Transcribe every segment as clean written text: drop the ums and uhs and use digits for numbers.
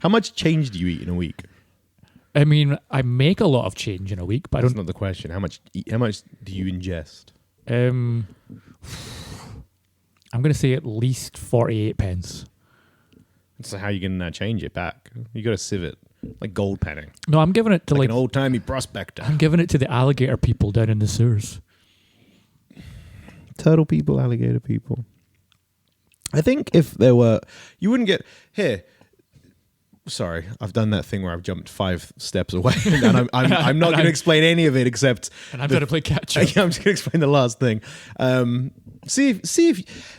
How much change do you eat in a week? I mean, I make a lot of change in a week, but That's I don't. not the question. How much do you ingest? I'm going to say at least 48 pence. So how are you going to change it back? You got to sieve it. Like gold penning. No, I'm giving it to like an old-timey prospector. I'm giving it to the alligator people down in the sewers. Turtle people, alligator people. I think if there were... You wouldn't get... Here. Sorry, I've done that thing where I've jumped 5 steps away. And I'm not going to explain any of it except... And I'm going to play catch-up. Yeah, I'm just going to explain the last thing. See if...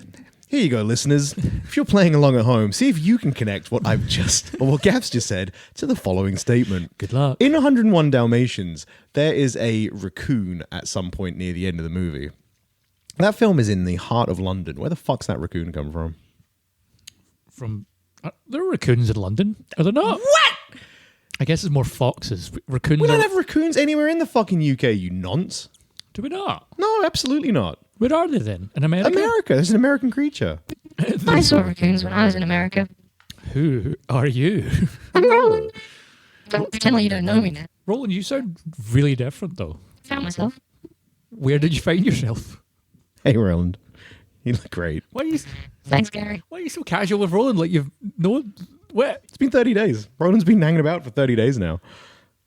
Here you go, listeners. If you're playing along at home, see if you can connect what I've just, or what Gav's just said, to the following statement. Good luck. In 101 Dalmatians, there is a raccoon at some point near the end of the movie. That film is in the heart of London. Where the fuck's that raccoon come from? There are raccoons in London, are there not? What? I guess it's more foxes. Raccoons. We don't have raccoons anywhere in the fucking UK, you nonce. Do we not? No, absolutely not. Where are they then? In America? America. It's an American creature. I saw raccoons when I was in America. Who are you? I'm Roland. Don't pretend like you don't know me now. Roland, you sound really different though. Found myself. Where did you find yourself? Hey, Roland. You look great. Thanks, Gary. Why are you so casual with Roland? Like you've no... What? It's been 30 days. Roland's been hanging about for 30 days now.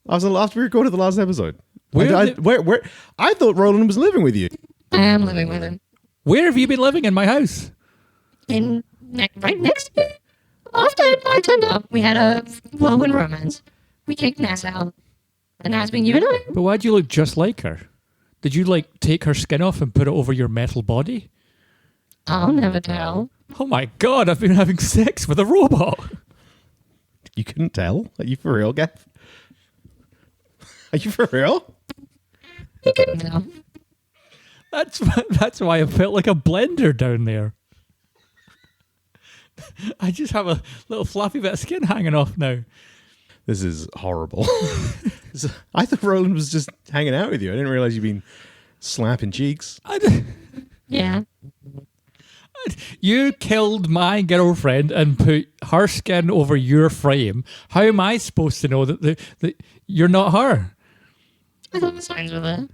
After we recorded the last episode. Where? I thought Roland was living with you. I am living with him. Where have you been living in my house? Right next to it. After I turned up, we had a whirlwind romance. We kicked Nass out. And now it's been you and I. But why do you look just like her? Did you like take her skin off and put it over your metal body? I'll never tell. Oh my god, I've been having sex with a robot. You couldn't tell? Are you for real, Gav? Are you for real? You couldn't tell. That's why I felt like a blender down there. I just have a little fluffy bit of skin hanging off now. This is horrible. I thought Roland was just hanging out with you. I didn't realize you'd been slapping cheeks. Yeah. You killed my girlfriend and put her skin over your frame. How am I supposed to know that you're not her? I thought the signs were there.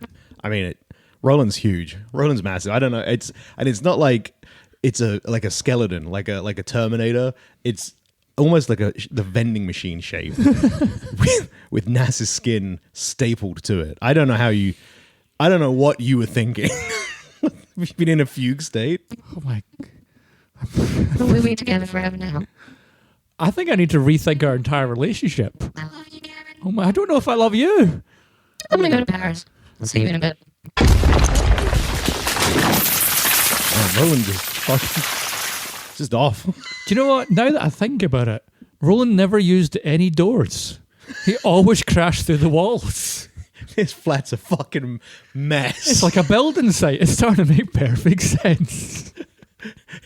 I mean, Roland's huge. Roland's massive. I don't know. It's not like it's like a skeleton, like a Terminator. It's almost like the vending machine shape with Nass's skin stapled to it. I don't know what you were thinking. Have you been in a fugue state? Oh my... We'll be together forever now. I think I need to rethink our entire relationship. I love you, Gary. Oh my... I don't know if I love you. I'm gonna go to Paris. I'll see you in a bit. Oh, Roland just off. Do you know what? Now that I think about it, Roland never used any doors. He always crashed through the walls. This flat's a fucking mess. It's like a building site. It's starting to make perfect sense.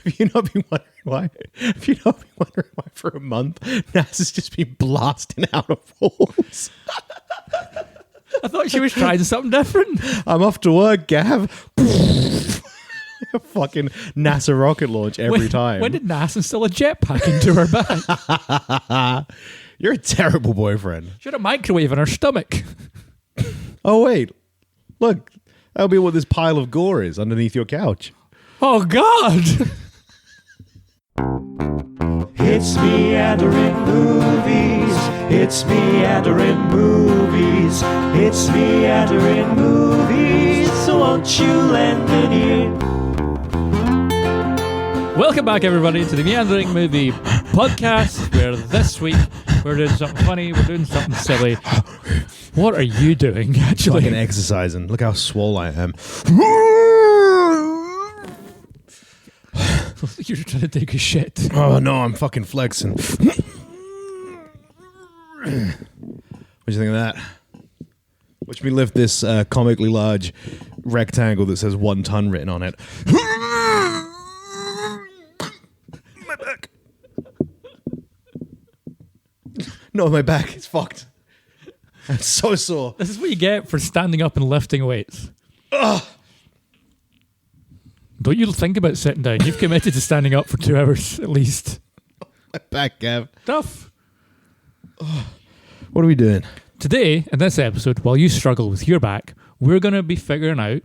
Have you not been wondering why? Have you not been wondering why for a month Nass has just been blasting out of walls? I thought she was trying something different. I'm off to work, Gav. A fucking NASA rocket launch every time. When did NASA instill a jetpack into her back? You're a terrible boyfriend. She had a microwave in her stomach. Oh, wait. Look, that'll be what this pile of gore is underneath your couch. Oh, God. It's meandering movies. It's meandering movies. It's meandering movies. So won't you lend an ear? Welcome back, everybody, to the Meandering Movie Podcast, where this week we're doing something funny, we're doing something silly. What are you doing, actually? Fucking exercising. Look how swole I am. You're trying to take a shit. Oh, no, I'm fucking flexing. What do you think of that? Watch me lift this comically large rectangle that says 1 ton written on it. My back. No, my back. It's fucked. I'm so sore. This is what you get for standing up and lifting weights. Ugh. Don't you think about sitting down. You've committed to standing up for 2 hours at least. My back, Gav. Tough. What are we doing? Today, in this episode, while you struggle with your back, we're going to be figuring out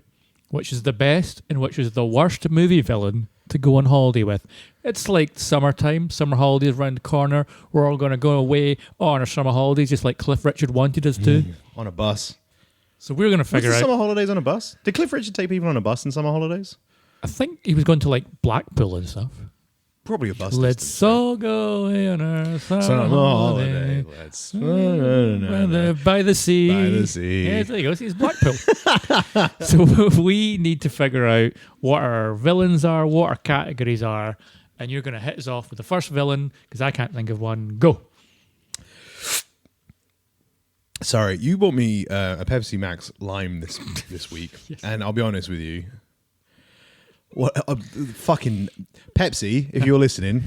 which is the best and which is the worst movie villain to go on holiday with. It's like summertime, summer holidays around the corner. We're all going to go away on our summer holidays, just like Cliff Richard wanted us to. On a bus. So we're going to figure Was out. the summer holidays on a bus? Did Cliff Richard take people on a bus in summer holidays? I think he was going to like Blackpool and stuff. Probably a bus. Let's all go away on our summer holiday. Let's By the sea. By the sea. Yeah, there you go. See, it's Blackpool. So we need to figure out what our villains are, what our categories are, and you're going to hit us off with the first villain because I can't think of one. Go. Sorry, you bought me a Pepsi Max Lime this week, and I'll be honest with you. What fucking Pepsi? If you're listening,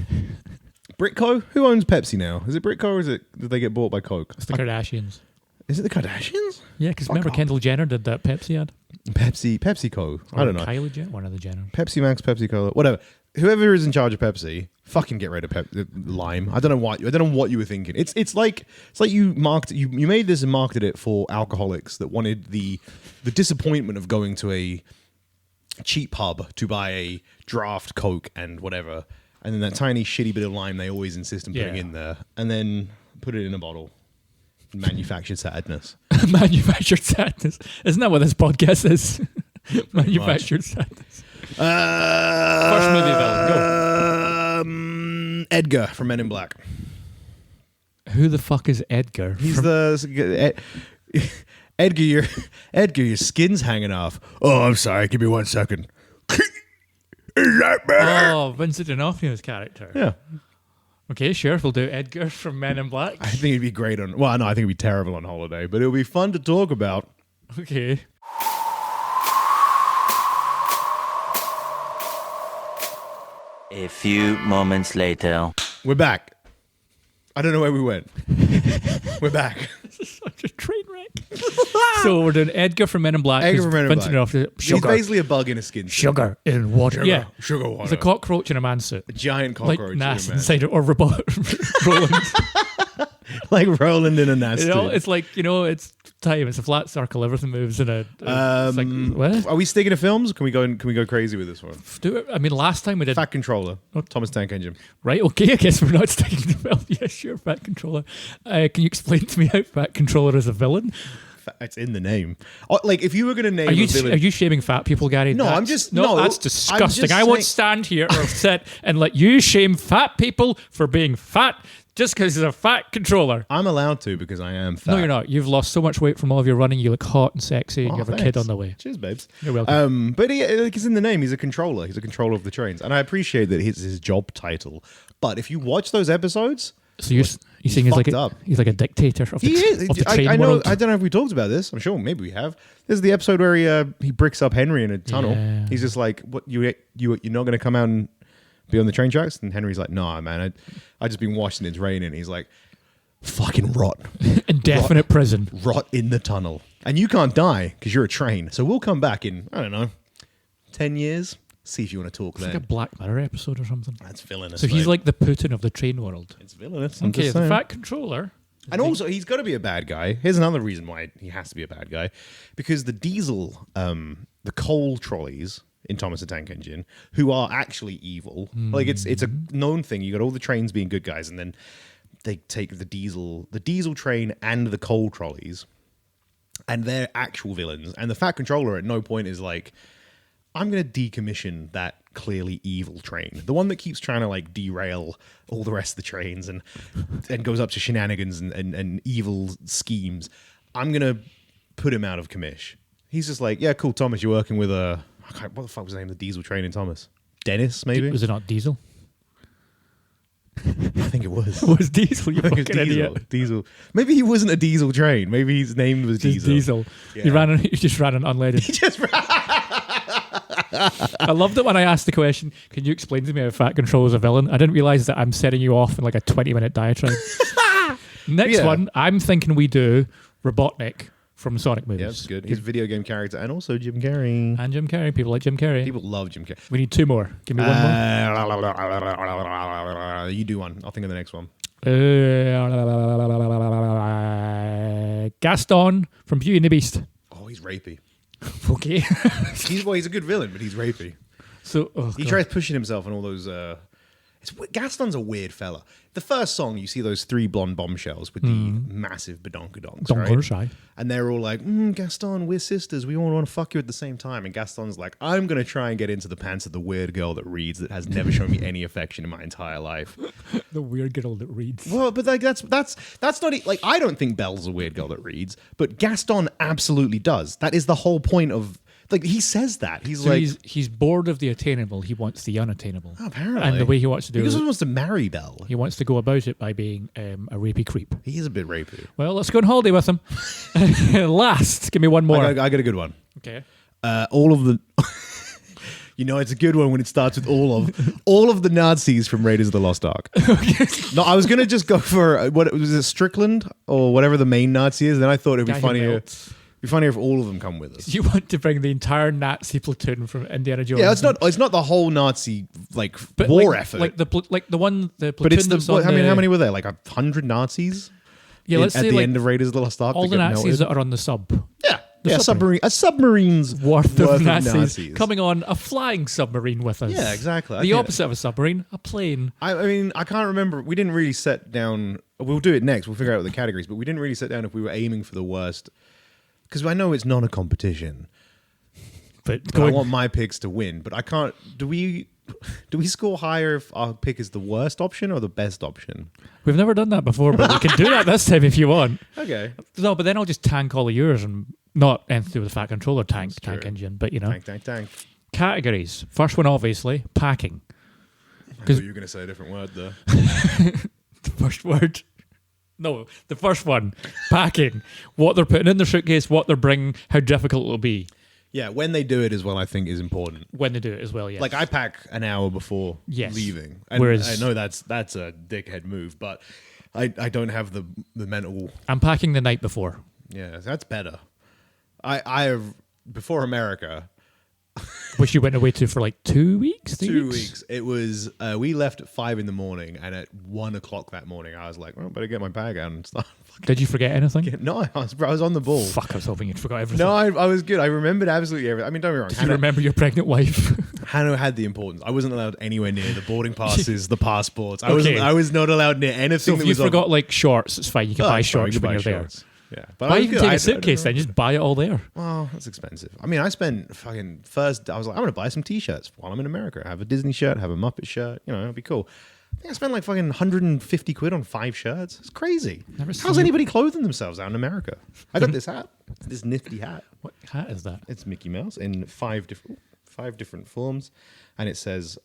Britco. Who owns Pepsi now? Is it Britco or did they get bought by Coke? It's the Kardashians. Is it the Kardashians? Yeah, because remember off. Kendall Jenner did that Pepsi ad? PepsiCo. I don't know. Kylie Jenner, one of the Jenner. Pepsi Max, Pepsi Cola, whatever. Whoever is in charge of Pepsi, fucking get rid of Lime. I don't know what you were thinking. It's like you made this and marketed it for alcoholics that wanted the disappointment of going to a cheap pub to buy a draft Coke and whatever, and then that tiny shitty bit of lime they always insist on putting in there, and then put it in a bottle. Manufactured sadness. Manufactured sadness. Isn't that what this podcast is? Manufactured sadness. First movie villain. Go. Edgar from Men in Black. Who the fuck is Edgar? He's Edgar, your skin's hanging off. Oh, I'm sorry. Give me 1 second. Is that better? Oh, Vincent D'Onofrio's character. Yeah. Okay, sure. We'll do Edgar from Men in Black. I think it'd be great on... Well, no, I think it'd be terrible on holiday, but it'll be fun to talk about. Okay. A few moments later. We're back. I don't know where we went. We're back. This is such a train wreck. So we're doing Edgar from Men in Black. Edgar from Men in Vincent Black. D'Onofrio. He's Sugar. basically a bug in a skin suit. Sugar in water. Yeah. Sugar water. It's a cockroach in a man suit. A giant Like cockroach. Nas in a man. inside it, or Roland. Like Roland in a Nas You know, suit. it's like, it's time. It's a flat circle. Everything moves in a. It's like, what? Are we sticking to films? Can we go crazy with this one? Do it. I mean, last time we did. Fat Controller. Thomas Tank Engine. Right, okay, I guess we're not sticking to the film. Yeah, sure, Fat Controller. Can you explain to me how Fat Controller is a villain? It's in the name. Like, if you were going to name Are you a villain... are you shaming fat people, Gary? No, I'm just... No, that's I'm disgusting. just I won't saying- stand here or sit and let you shame fat people for being fat just because he's a fat controller. I'm allowed to because I am fat. No, you're not. You've lost so much weight from all of your running. You look hot and sexy, and Oh, you have a thanks. kid on the way. Cheers, babes. You're welcome. But it's in the name. He's a controller. He's a controller of the trains. And I appreciate that it's his job title. But if you watch those episodes... So you're saying he's like fucked up. he's like a dictator of the, He is. of the train I know. world. I don't know if we talked about this. I'm sure maybe we have. This is the episode where he bricks up Henry in a tunnel. Yeah. He's just like, "What you're not going to come out and be on the train tracks?" And Henry's like, "Nah, man. I just been watching. It's raining." He's like, "Fucking rot, Indefinite prison. rot in the tunnel, and you can't die because you're a train. So we'll come back in, I don't know, 10 years. See if you want to talk It's like then." a Black Mirror episode or something. That's villainous. So he's mate. like the Putin of the train world. It's villainous. I'm Okay, just the saying. fat controller. And also, he's got to be a bad guy. Here's another reason why he has to be a bad guy. Because the diesel, the coal trolleys in Thomas the Tank Engine, who are actually evil. Like, it's a known thing. You got all the trains being good guys, and then they take the diesel train and the coal trolleys, and they're actual villains. And the Fat Controller at no point is like, I'm going to decommission that clearly evil train. The one that keeps trying to like derail all the rest of the trains and goes up to shenanigans and evil schemes. I'm going to put him out of commish. He's just like, yeah, cool, Thomas, you're working with what the fuck was the name of the diesel train in Thomas? Dennis, maybe? Was it not Diesel? I think it was. It was Diesel, you I think fucking it was idiot. Diesel. Maybe he wasn't a diesel train. Maybe his name was Just Diesel. Diesel. Yeah. He just ran an unleaded. He just I loved it when I asked the question, can you explain to me how Fat Controller is a villain? I didn't realise that I'm setting you off in like a 20-minute diatribe. Next Yeah. one, I'm thinking we do Robotnik from Sonic movies. Yeah, that's good. He's a video game character and also Jim Carrey. And Jim Carrey. People like Jim Carrey. People love Jim Carrey. We need two more. Give me one more. You do one. I'll think of the next one. Gaston from Beauty and the Beast. Oh, he's rapey. Okay. He's a good villain, but he's rapey. So He tries pushing himself on all those. Gaston's a weird fella. The first song, you see those 3 blonde bombshells with the massive badonkadonks, Donkers, right? aye. And they're all like, Gaston, we're sisters. We all want to fuck you at the same time. And Gaston's like, I'm going to try and get into the pants of the weird girl that reads that has never shown me any affection in my entire life. The weird girl that reads. Well, but like that's not like I don't think Belle's a weird girl that reads, but Gaston absolutely does. That is the whole point of. Like, he says that. He's So like... he's bored of the attainable. He wants the unattainable. Oh, apparently. And the way he wants to do He it, just wants to marry Belle. he wants to go about it by being a rapey creep. He is a bit rapey. Well, let's go on holiday with him. Last, give me one more. I got a good one. Okay. All of the... You know, it's a good one when it starts with all of the Nazis from Raiders of the Lost Ark. No, I was going to just go for, what was it, Strickland? Or whatever the main Nazi is. Then I thought it'd be Guy who funnier... melts. It'd be funnier if all of them come with us. You want to bring the entire Nazi platoon from Indiana Jones? Yeah, it's not the whole Nazi But war effort. Like the platoon. but it's the that's on how many were there? Like 100 Nazis? Yeah, let's at say the like end of Raiders of the Lost Ark. all that the get Nazis melted? that are on the sub. Yeah, The submarine. a submarine's Worth of Nazis, Nazis. coming on a flying submarine with us. Yeah, exactly. The opposite of a submarine, a plane. I mean, I can't remember. We didn't really set down. We'll do it next. We'll figure out the categories, but we didn't really set down if we were aiming for the worst. Because I know it's not a competition. But I want my picks to win. But I can't. Do we score higher if our pick is the worst option or the best option? We've never done that before, but we can do that this time if you want. Okay. No, but then I'll just tank all of yours and not anything to do with the Fat Controller tank true. engine, but you know. Tank. Categories. First one, obviously, packing. I thought you were going to say a different word there. The first word. No, the first one, packing. What they're putting in their suitcase, what they're bringing, how difficult it'll be Yeah, when they do it as well, I think is important. when they do it as well, yes. Like I pack an hour before Yes. leaving. And Whereas- I know that's a dickhead move, but I don't have the mental. I'm packing the night before. Yeah, that's better. I have before America. Which you went away to for like 2 weeks? 2 weeks. It was we left at 5 a.m, and at 1 o'clock that morning, I was like, "Well, better get my bag out and start." Did you forget anything? No, I was on the ball. Fuck, I was hoping you'd forgot everything. No, I was good. I remembered absolutely everything. I mean, don't get me wrong. Did you remember your pregnant wife? Hannah had the importance. I wasn't allowed anywhere near the boarding passes, the passports. I Okay. was not allowed near anything So if that you was on- forgot like shorts, it's fine. You can Oh, buy it's fine, shorts you can when buy you're shorts. Yeah, but there. Why I was even good. take I a suitcase don't then? Just buy it all there. Well, that's expensive. I mean, I spent fucking first. I was like, I'm gonna buy some T-shirts while I'm in America. Have a Disney shirt, have a Muppet shirt. You know, it'd be cool. I think I spent like fucking 150 quid on 5 shirts. It's crazy. Never seen How's you- anybody clothing themselves out in America? I got this hat, this nifty hat. What hat is that? It's Mickey Mouse in five different forms, and it says,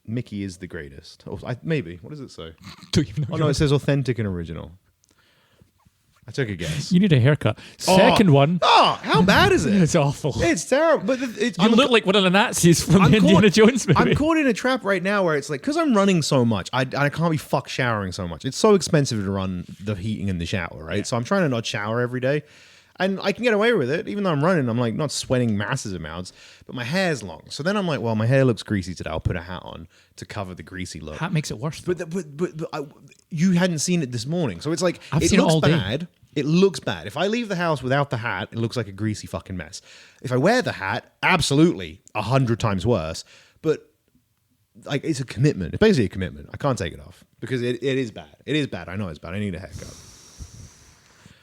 "Mickey is the greatest." Or maybe what does it say? Don't even know. Oh no, it says authentic and original. I took a guess. You need a haircut. Second one. Oh, how bad is it? It's awful. It's terrible. But it's, You look like one of the Nazis from the caught- Indiana Jones movie. I'm caught in a trap right now where it's like, because I'm running so much, I can't be fuck showering so much. It's so expensive to run the heating in the shower, right? So I'm trying to not shower every day. And I can get away with it. Even though I'm running, I'm like not sweating massive amounts, but my hair's long. So then I'm like, well, my hair looks greasy today. I'll put a hat on to cover the greasy look. Hat makes it worse. Though. But you hadn't seen it this morning. So it's like, I've it seen it looks all day. bad. It looks bad. If I leave the house without the hat, it looks like a greasy fucking mess. If I wear the hat, absolutely 100 times worse. But like, it's a commitment. It's basically a commitment. I can't take it off because it is bad. It is bad. I know it's bad. I need a haircut.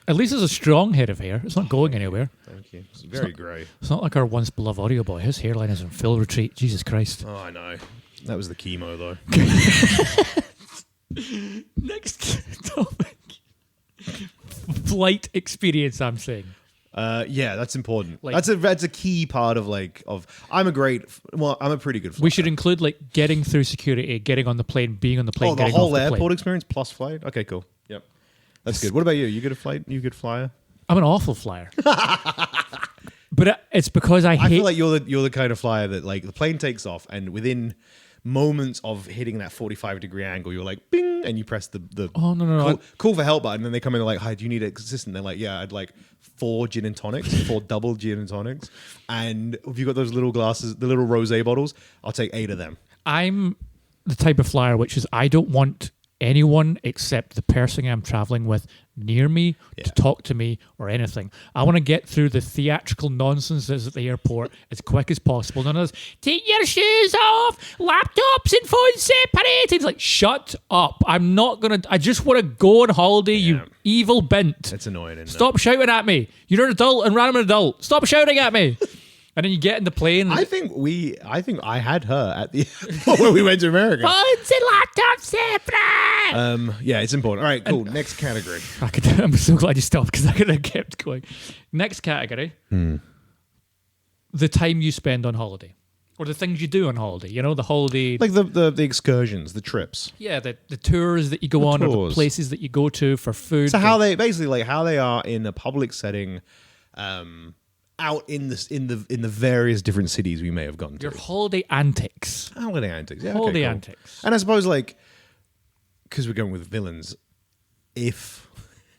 At least it's a strong head of hair. It's not going anywhere. Thank you. It's very grey. It's not like our once beloved audio boy. His hairline is in full retreat. Jesus Christ. Oh, I know. That was the chemo though. Next topic. Flight experience, I'm saying. Yeah, that's important. Like- That's a key part of I'm a pretty good flyer. We should include like getting through security, getting on the plane, being on the plane, the getting whole off the airport plane. experience plus flight. Okay, cool. Yep, that's good. What about you? You good at flight? You good flyer? I'm an awful flyer. But it's because I I hate... feel like you're the kind of flyer that like the plane takes off and within moments of hitting that 45-degree angle, you're like bing, and you press the Oh, no. call for help button, and then they come in and they're like, hi, do you need assistance? They're like, yeah, I'd like 4 gin and tonics, 4 double gin and tonics, and if you got those little glasses, the little rosé bottles, I'll take 8 of them. I'm the type of flyer which is I don't want anyone except the person I'm traveling with near me to talk to me or anything. I want to get through the theatrical nonsense that's at the airport as quick as possible. None of this, take your shoes off, laptops and phones separated. It's like, shut up. I'm not going to, I just want to go on holiday, you evil bint. It's annoying, isn't Stop shouting at me. You're an adult and I'm an adult. Stop shouting at me. And then you get in the plane. I think I had her at the when we went to America. Phones and laptops separate. Yeah, it's important. All right, cool. Next category. I'm so glad you stopped because I could have kept going. Next category. The time you spend on holiday. Or the things you do on holiday. You know, the holiday... Like the excursions, the trips. Yeah, the tours that you go on or the tours. places that you go to for food. So how they basically like how they are in a public setting, out in the various different cities we may have gone to. Your holiday antics. Holiday antics. Yeah, Holiday okay, cool. antics. And I suppose like because we're going with villains, if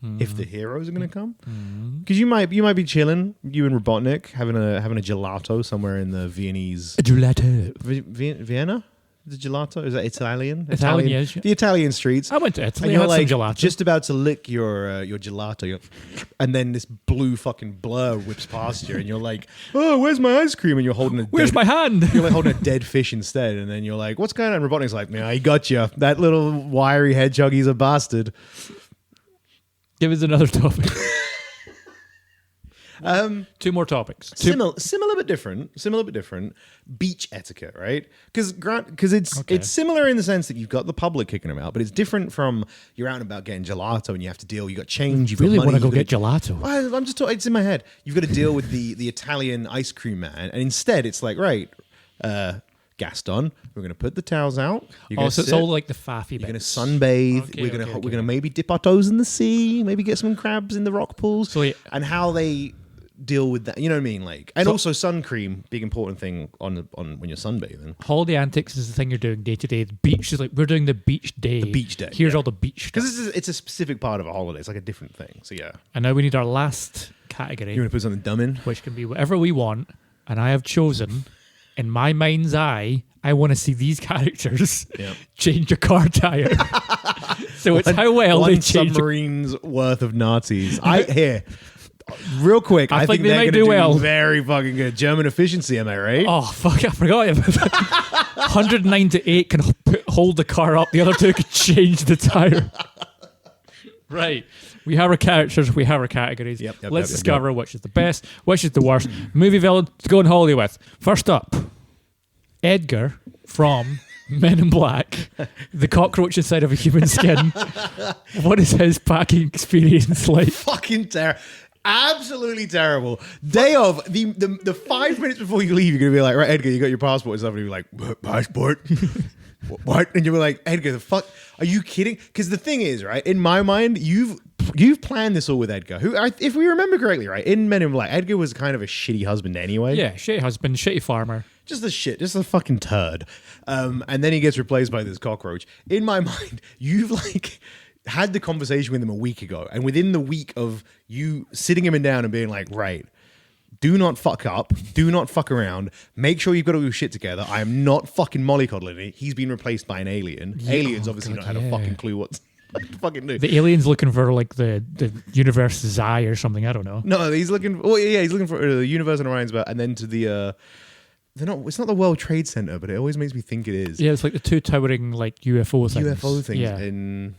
the heroes are going to come, because you might be chilling, you and Robotnik having a gelato somewhere in the Viennese Gelato. Vienna. The gelato, is that Italian? Italian, yes. The Italian streets. I went to Italy. And I you're had like some gelato. just about to lick your gelato, and then this blue fucking blur whips past you, and you're like, "Oh, where's my ice cream?" And you're holding Where's my hand? You're like holding a dead fish instead, and then you're like, "What's going on?" Robotnik's like, "Man, he got you. That little wiry hedgehog, he's a bastard." Give us another topic. Two more topics. Similar but different. Beach etiquette, right? Because it's similar in the sense that you've got the public kicking them out, but it's different from you're out and about getting gelato and you have to deal. You got change. You've really got money. want to go get gelato. I'm just talking. It's in my head. You've got to deal with the Italian ice cream man, and instead it's like right. Gaston, we're going to put the towels out. So it's all like the faffy bits. You're going to sunbathe. Okay, we're going to maybe dip our toes in the sea. Maybe get some crabs in the rock pools. So and how they deal with that, you know what I mean? Like, and also sun cream, big important thing on when you're sunbathing. Holiday antics is the thing you're doing day to day. The beach is like we're doing the beach day. The beach day. Here's all the beach stuff. Because it's a specific part of a holiday. It's like a different thing. So yeah. And now we need our last category. You want to put something dumb in? Which can be whatever we want. And I have chosen, in my mind's eye, I want to see these characters change a car tire. So it's how well they change. Submarine's worth of Nazis. Real quick, I think they they're might going to do well. Very fucking good. German efficiency, am I right? Oh, fuck, I forgot about that. 109 to 8 can hold the car up. The other two can change the tire. Right. We have our characters, we have our categories. Let's discover which is the best, which is the worst movie villain to go on holiday with. First up, Edgar from Men in Black, the cockroach inside of a human skin. What is his packing experience like? Fucking terrible. Absolutely terrible. Day of the 5 minutes before you leave, you're gonna be like, right, Edgar, you got your passport and stuff, and you're like, what, passport? What? And you're like, Edgar, the fuck? Are you kidding? Because the thing is, right, in my mind, you've planned this all with Edgar, who, if we remember correctly, right, in Men in Black, Edgar was kind of a shitty husband anyway. Yeah, shitty husband, shitty farmer. Just a fucking turd. And then he gets replaced by this cockroach. In my mind, you've like had the conversation with him a week ago, and within the week of you sitting him down and being like, right, do not fuck up, do not fuck around, make sure you've got all your shit together. I am not fucking mollycoddling it. He's been replaced by an alien. Aliens obviously not had a fucking clue what to fucking do. The alien's looking for like the universe's eye or something, I don't know. No, he's looking he's looking for the universe and Orion's belt, and then to the it's not the World Trade Center, but it always makes me think it is. Yeah, it's like the two towering like UFO things. In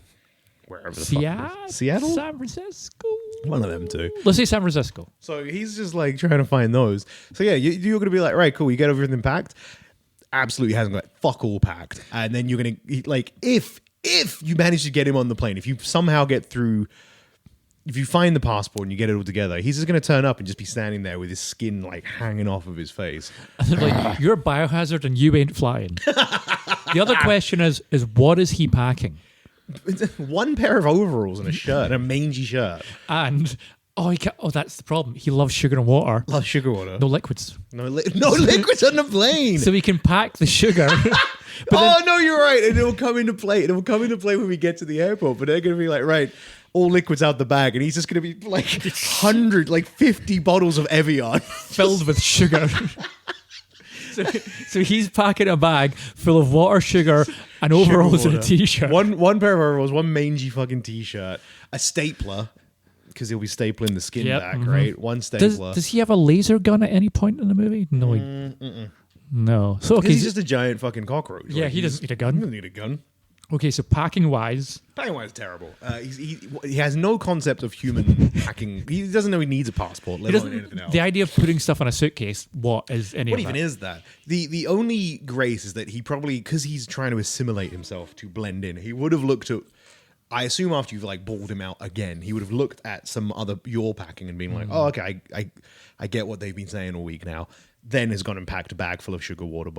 wherever the fuck. Seattle? San Francisco? One of them two. Let's say San Francisco. So he's just like trying to find those. So yeah, you're going to be like, right, cool, you get everything packed. Absolutely hasn't got fuck all packed. And then you're going to, like, if you manage to get him on the plane, if you somehow get through, if you find the passport and you get it all together, he's just going to turn up and just be standing there with his skin like hanging off of his face. And they're like, you're a biohazard and you ain't flying. The other question is what is he packing? One pair of overalls and a shirt, and a mangy shirt. And that's the problem. He loves sugar and water. Loves sugar water. No liquids. No liquids on the plane. So he can pack the sugar. No, you're right. And it'll come into play. It'll come into play when we get to the airport. But they're going to be like, right, all liquids out the bag. And he's just going to be like 50 bottles of Evian filled with sugar. So he's packing a bag full of water, sugar, and overalls and a t-shirt. One pair of overalls, one mangy fucking t-shirt, a stapler, because he'll be stapling the skin back, right? One stapler. Does he have a laser gun at any point in the movie? No. No. So okay, He's just a giant fucking cockroach. Yeah, he doesn't need a gun. He doesn't need a gun. Okay, so packing wise, Packing-wise, terrible. He has no concept of human packing. He doesn't know he needs a passport, let alone anything else. the idea of putting stuff on a suitcase, what is any What of even that? is that? The only grace is that he probably, because he's trying to assimilate himself to blend in, he would have looked at, I assume after you've like balled him out again, he would have looked at some other your packing and been like, oh, okay, I get what they've been saying all week now. Then has gone and packed a bag full of sugar water,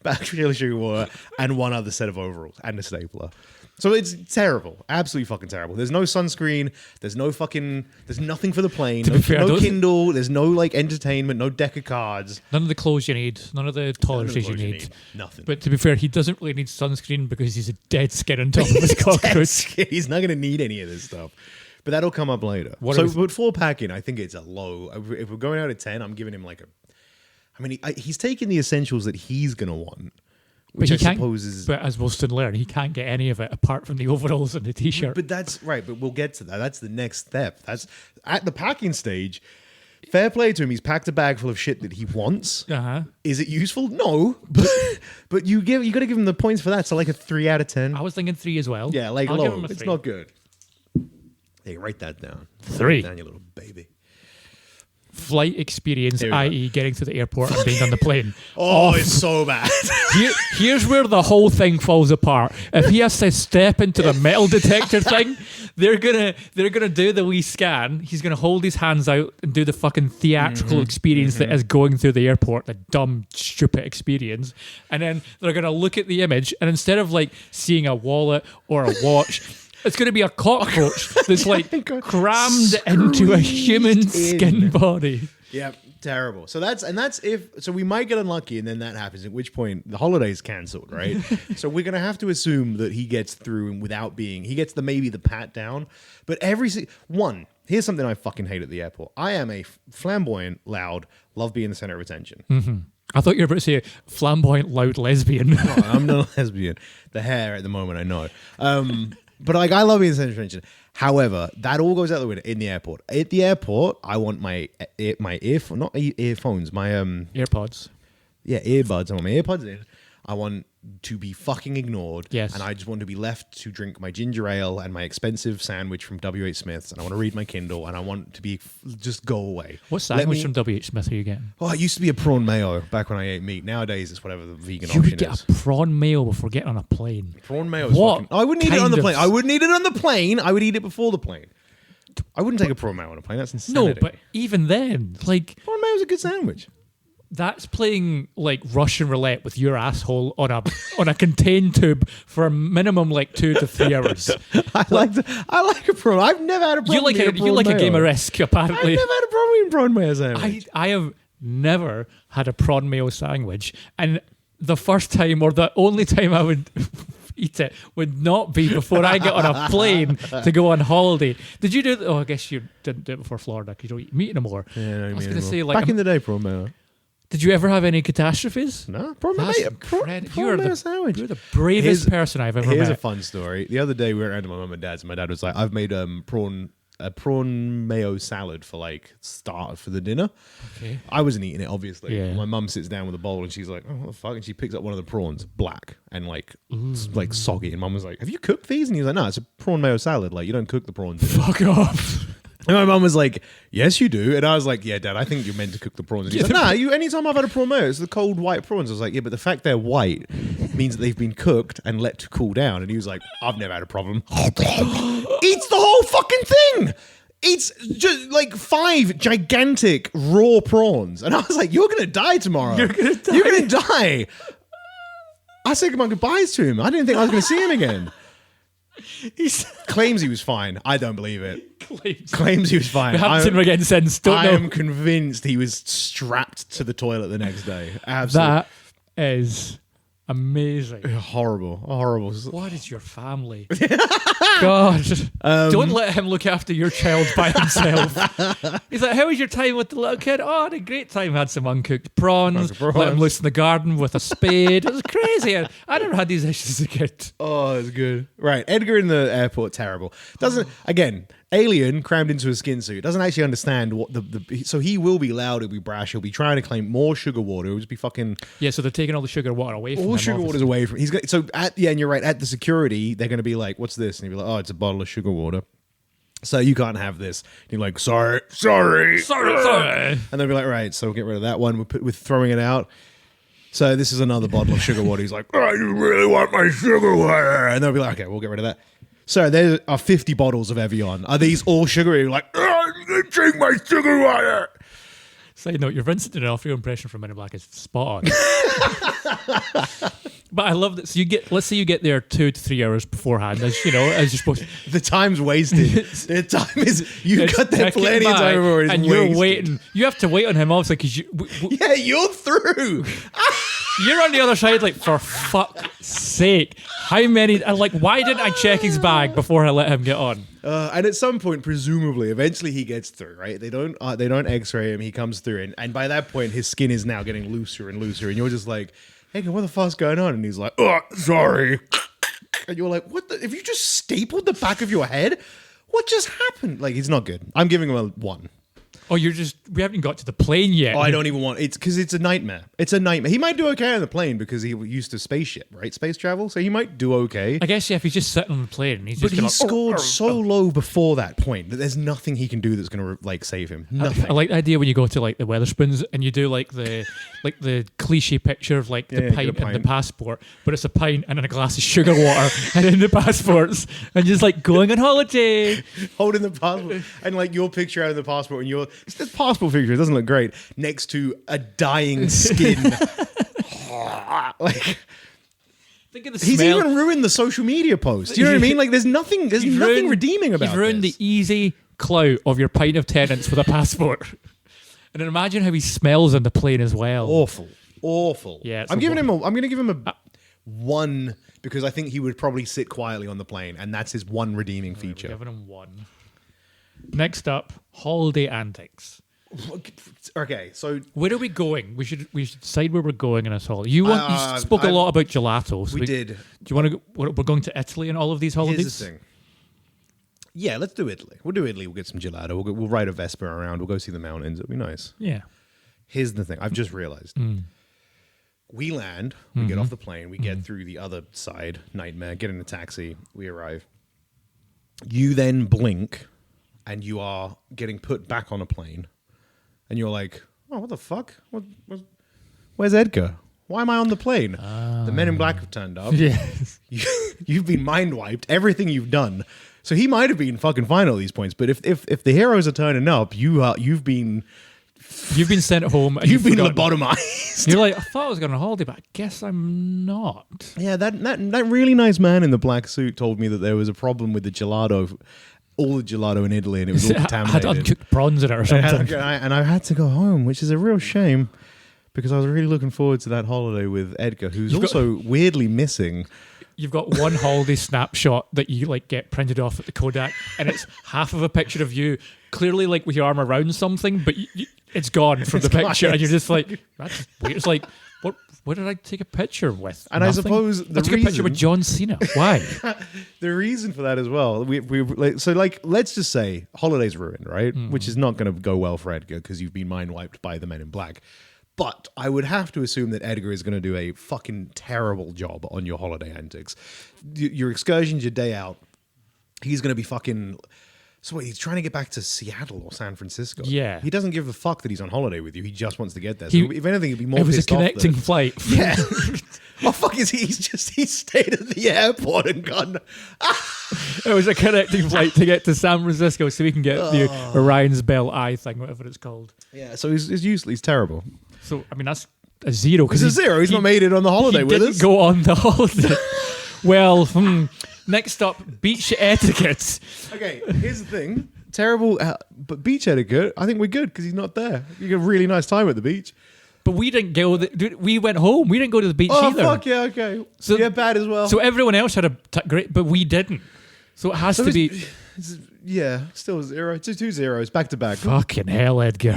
bag full of sugar water, and one other set of overalls and a stapler. So it's terrible, absolutely fucking terrible. There's no sunscreen. There's nothing for the plane. To be fair, no Kindle. There's no like entertainment. No deck of cards. None of the clothes you need, none of the toiletries you need. Nothing. But to be fair, he doesn't really need sunscreen because he's a dead skin on top of his cockroach. He's not going to need any of this stuff. But that'll come up later. But for packing, I think it's a low. If we're going out of 10, I'm giving him like a. I mean, he's taking the essentials that he's going to want. Which I suppose is. But as we'll soon learn, he can't get any of it apart from the overalls and the t-shirt. But that's right. But we'll get to that. That's the next step. That's at the packing stage. Fair play to him. He's packed a bag full of shit that he wants. Is it useful? No. But you got to give him the points for that. So like a 3 out of 10. I was thinking 3 as well. Yeah, like I'll low. give him a 3. It's not good. Hey, write that down. 3. Write that down, you little baby. Flight experience, Here we go. i.e. getting to the airport and being on the plane. Oh, it's so bad. Here's where the whole thing falls apart. If he has to step into the metal detector thing, they're gonna do the wee scan. He's gonna hold his hands out and do the fucking theatrical experience that is going through the airport, the dumb, stupid experience. And then they're gonna look at the image, and instead of like seeing a wallet or a watch, it's going to be a cockroach that's like crammed into a human skin body. Yeah, terrible. So that's if we might get unlucky and then that happens, at which point the holiday's cancelled, right? So we're gonna have to assume that he gets through and he gets maybe the pat down. But here's something I fucking hate at the airport. I am a flamboyant, loud, love being the center of attention. I thought you were about to say flamboyant, loud lesbian. No, I'm not a lesbian. The hair at the moment, I know. But like, I love being the center of attention. However, that all goes out the window in the airport. At the airport, I want my earphones, my AirPods. Yeah, earbuds. I want my earpods in. I want to be fucking ignored. Yes. And I just want to be left to drink my ginger ale and my expensive sandwich from W.H. Smith's. And I want to read my Kindle. And I want to be just go away. What sandwich from W.H. Smith are you getting? Oh, it used to be a prawn mayo back when I ate meat. Nowadays, it's whatever the vegan You option would get is. a prawn mayo before getting on a plane. Prawn mayo is What fucking... I wouldn't eat it on kind the of- plane. I wouldn't eat it on the plane. I would eat it before the plane. I wouldn't take a prawn mayo on a plane. That's insanity. No, but even then, like, prawn mayo is a good sandwich. that's playing like Russian roulette with your asshole on a contained tube for a minimum like 2 to 3 hours. I like a prawn. I've never had a prawn. You like a game of Risk, apparently. I've never had a prawn eating prawn mayo sandwich. I have never had a prawn mayo sandwich, and the first time or the only time I would eat it would not be before I get on a plane to go on holiday. Did you do? I guess you didn't do it before Florida because you don't eat meat anymore. Yeah, I was going to say, like, back in the day, prawn mayo. did you ever have any catastrophes? No, prawn That's mayo. incredible. Prawn mayo sandwich. You're the bravest person I've ever Here's met. a fun story. The other day we went around to my mum and dad's, and my dad was like, "I've made a prawn mayo salad for like start for the dinner." Okay. I wasn't eating it, obviously. Yeah. My mum sits down with a bowl and she's like, "Oh, what the fuck?" And she picks up one of the prawns, black and like like soggy. And mum was like, "Have you cooked these?" And he was like, "No, it's a prawn mayo salad. Like you don't cook the prawns." Fuck off. And my mum was like, "Yes, you do." And I was like, "Yeah, Dad, I think you're meant to cook the prawns." And he's like, "Nah, anytime I've had a prawn mayo, it's the cold white prawns." I was like, "Yeah, but the fact they're white means that they've been cooked and let to cool down." And he was like, "I've never had a problem." Eats the whole fucking thing. Eats just like 5 gigantic raw prawns. And I was like, "You're going to die tomorrow. You're going to die. I said my goodbyes to him. I didn't think I was going to see him again. He claims he was fine. I don't believe it. Claims he was fine. We haven't seen him again since. Don't I know. am convinced he was strapped to the toilet the next day. Absolutely. That is Amazing. Horrible. Horrible. What is your family? God. Don't let him look after your child by himself. He's like, how was your time with the little kid? Oh, I had a great time. Had some uncooked prawns. Let him loose in the garden with a spade. It was crazy. I never had these issues as a kid. Oh, it's good. Right. Edgar in the airport, terrible. Again, alien crammed into a skin suit. Doesn't actually understand what so he will be loud, he'll be brash, he'll be trying to claim more sugar water. He'll just be fucking... Yeah, so they're taking all the sugar water away from him. All sugar water's away from... So and you're right, at the security, they're going to be like, what's this? And he'll be like, oh, it's a bottle of sugar water. So you can't have this. And you're like, sorry. Sorry. And they'll be like, right, so we'll get rid of that one. We're throwing it out. So this is another bottle of sugar water. He's like, oh, you really want my sugar water? And they'll be like, okay, we'll get rid of that. So there are 50 bottles of Evian. Are these all sugary? You're like, oh, drink my sugar water. Side note, your Vincent D'Onofrio impression from Men in Black is spot on. But I love that. So let's say you get there 2 to 3 hours beforehand, as you're supposed to. The time's wasted. The time is, you've got there plenty of time before it's and wasted. you're waiting. You have to wait on him, obviously, because yeah, you're through. You're on the other side, like, for fuck's sake. How many, and like, why didn't I check his bag before I let him get on? And at some point, presumably, eventually he gets through, right? They don't x-ray him, he comes through, and by that point, his skin is now getting looser and looser, and you're just like, hey, what the fuck's going on? And he's like, oh, sorry. And you're like, what the, if you just stapled the back of your head? What just happened? Like, he's not good. I'm giving him a 1. Oh, we haven't even got to the plane yet. Oh, I don't even want, it's because it's a nightmare. It's a nightmare. He might do okay on the plane because he used to spaceship, right? Space travel. So he might do okay. I guess, yeah, if he's just sitting on the plane. But he scored so low before that point that there's nothing he can do that's going to like save him. Nothing. I like the idea when you go to like the Weatherspoons and you do like the cliche picture of like the pint and the passport, but it's a pint and then a glass of sugar water and then the passports and just like going on holiday. Holding the passport and like your picture out of the passport and it's this passport picture, it doesn't look great, next to a dying skin. Like, think of the he's smell. even ruined the social media post. Do you know what I mean? Like there's nothing redeeming about it. You've ruined the easy clout of your pint of tenants with a passport. And then imagine how he smells on the plane as well. Awful. Yeah, I'm going to give him a 1 because I think he would probably sit quietly on the plane, and that's his one redeeming feature. We're giving him 1. Next up, holiday antics. Okay, so where are we going? We should decide where we're going in this holiday. You spoke a lot about gelato. So we did. Do you want to go? We're going to Italy and all of these holidays? Here's the thing. Yeah, let's do Italy. We'll do Italy. We'll get some gelato. We'll ride a Vespa around. We'll go see the mountains. It'll be nice. Yeah. Here's the thing. I've just realized. We land. We get off the plane. We get through the other side. Nightmare. Get in a taxi. We arrive. You then blink, and you are getting put back on a plane. And you're like, oh, what the fuck? Where's Edgar? Why am I on the plane? The Men in Black have turned up. Yes. You've been mind wiped. Everything you've done. So he might have been fucking fine all these points. But if the heroes are turning up, you've been sent home. And you've been lobotomized. You're like, I thought I was going on holiday, but I guess I'm not. Yeah, that really nice man in the black suit told me that there was a problem with the gelato. All the gelato in Italy, and it was all contaminated. I had uncooked prawns in it or something. And I had to go home, which is a real shame because I was really looking forward to that holiday with Edgar, who's also weirdly missing. You've got one holiday snapshot that you like get printed off at the Kodak, and it's half of a picture of you, clearly like with your arm around something, but it's gone from the picture, and you're just like, that's weird. It's like, what did I take a picture with? And nothing. I suppose I took a picture with John Cena. Why? The reason for that as well. Let's just say holiday's ruined, right? Which is not going to go well for Edgar because you've been mind wiped by the Men in Black. But I would have to assume that Edgar is going to do a fucking terrible job on your holiday antics. Your excursions, your day out, he's going to be fucking... So wait, he's trying to get back to Seattle or San Francisco. Yeah. He doesn't give a fuck that he's on holiday with you. He just wants to get there. So if anything, he'd be more pissed off. It was a connecting flight. Yeah. Oh, fuck, he stayed at the airport and gone... It was a connecting flight to get to San Francisco so we can get the Orion's Bell Eye thing, whatever it's called. Yeah, so he's useless. He's terrible. So, I mean, that's a 0. He's a 0. He's not made it on the holiday with us. He didn't go on the holiday. Well, next up, beach etiquette. Okay, here's the thing. Terrible, but beach etiquette, I think we're good because he's not there. You get a really nice time at the beach. But we didn't go. Dude, we went home. We didn't go to the beach Oh either. fuck yeah, okay. So- yeah, bad as well. So everyone else had a great, but we didn't. So it has to be yeah, still 0. Two zeros back to back. fucking hell, Edgar.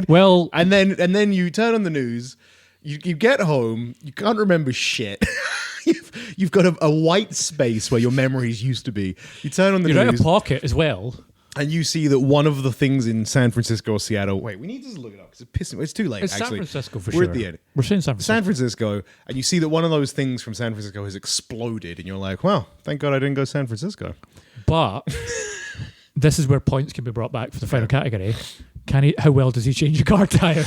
Well, And then you turn on the news. You get home. You can't remember shit. You've got a white space where your memories used to be. You turn on the you're out news of pocket as well. and you see that one of the things in San Francisco or Seattle. Wait, we need to look it up because it's pissing. It's too late. It's San actually, Francisco for we're sure. at the end. We're saying San Francisco. San Francisco, and you see that one of those things from San Francisco has exploded, and you're like, "Well, thank God I didn't go to San Francisco." But this is where points can be brought back for the final category. How well does he change a car tire?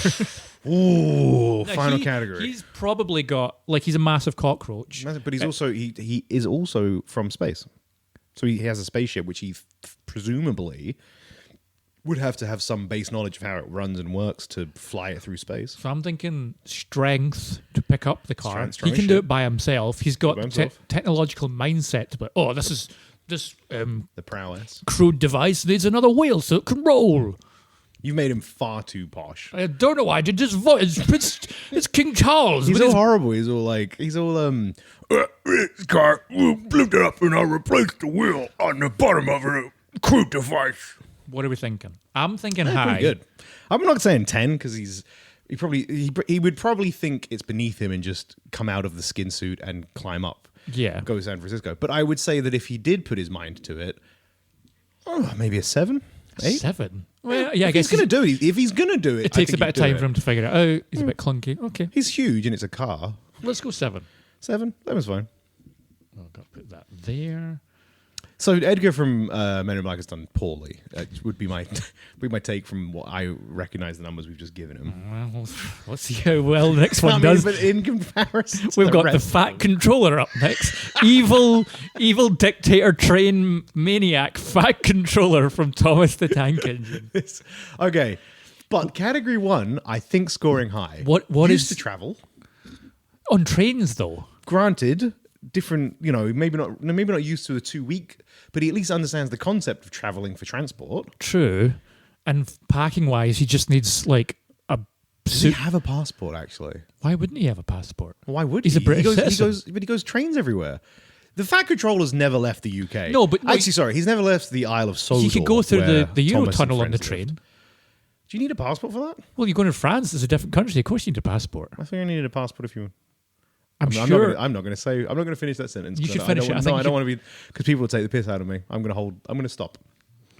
Ooh, Now, final category. He's probably got he's a massive cockroach. But he's also he is also from space, so he has a spaceship which he presumably would have to have some base knowledge of how it runs and works to fly it through space. So I'm thinking strength to pick up the car. Strong He can as do shit. it by himself. He's got by himself. technological mindset. But this The prowess. crude device needs another wheel so it can roll. You've made him far too posh. I don't know why I did this voice. It's King Charles. He's with all his- horrible. He's all this car flipped it up and I replaced the wheel on the bottom of a crude device. What are we thinking? I'm thinking Pretty high. good. I'm not saying 10 because he would probably think it's beneath him and just come out of the skin suit and climb up. Yeah. Go to San Francisco. But I would say that if he did put his mind to it, maybe a 7, 8. 7. Well, yeah, I If guess he's gonna do it. If he's gonna do it, it takes a bit of time for him to figure it out. He's a bit clunky. Okay, He's huge and it's a car. let's go 7. 7. That was fine. I've got to put that there. So Edgar from Men in Black has done poorly. Would be my take from what I recognize the numbers we've just given him. Well, let's see how well the next one I mean, does. but in comparison, to We've got the rest fat controller up next. evil dictator train maniac fat controller from Thomas the Tank Engine. okay, but category 1, I think scoring high. What used is- to travel? On trains though. Granted, different. Maybe not used to a 2-week, but he at least understands the concept of traveling for transport. True. And packing wise, he just needs like a Does he suit. have a passport? Actually, Why wouldn't he have a passport? why would He's he? a British he citizen. goes trains everywhere. The Fat Controller's never left the UK. No, but actually, sorry, he's never left the Isle of Sodor. He could go through where the Euro Thomas and tunnel on the friends train. lived. Do you need a passport for that? Well, you're going to France. It's a different country. Of course, you need a passport. I think I needed a passport if you. I'm I'm sure. I'm not going to finish that sentence. You 'cause should I finish don't it. I want- think No, I you don't want to be because people will take the piss out of me. I'm going to stop.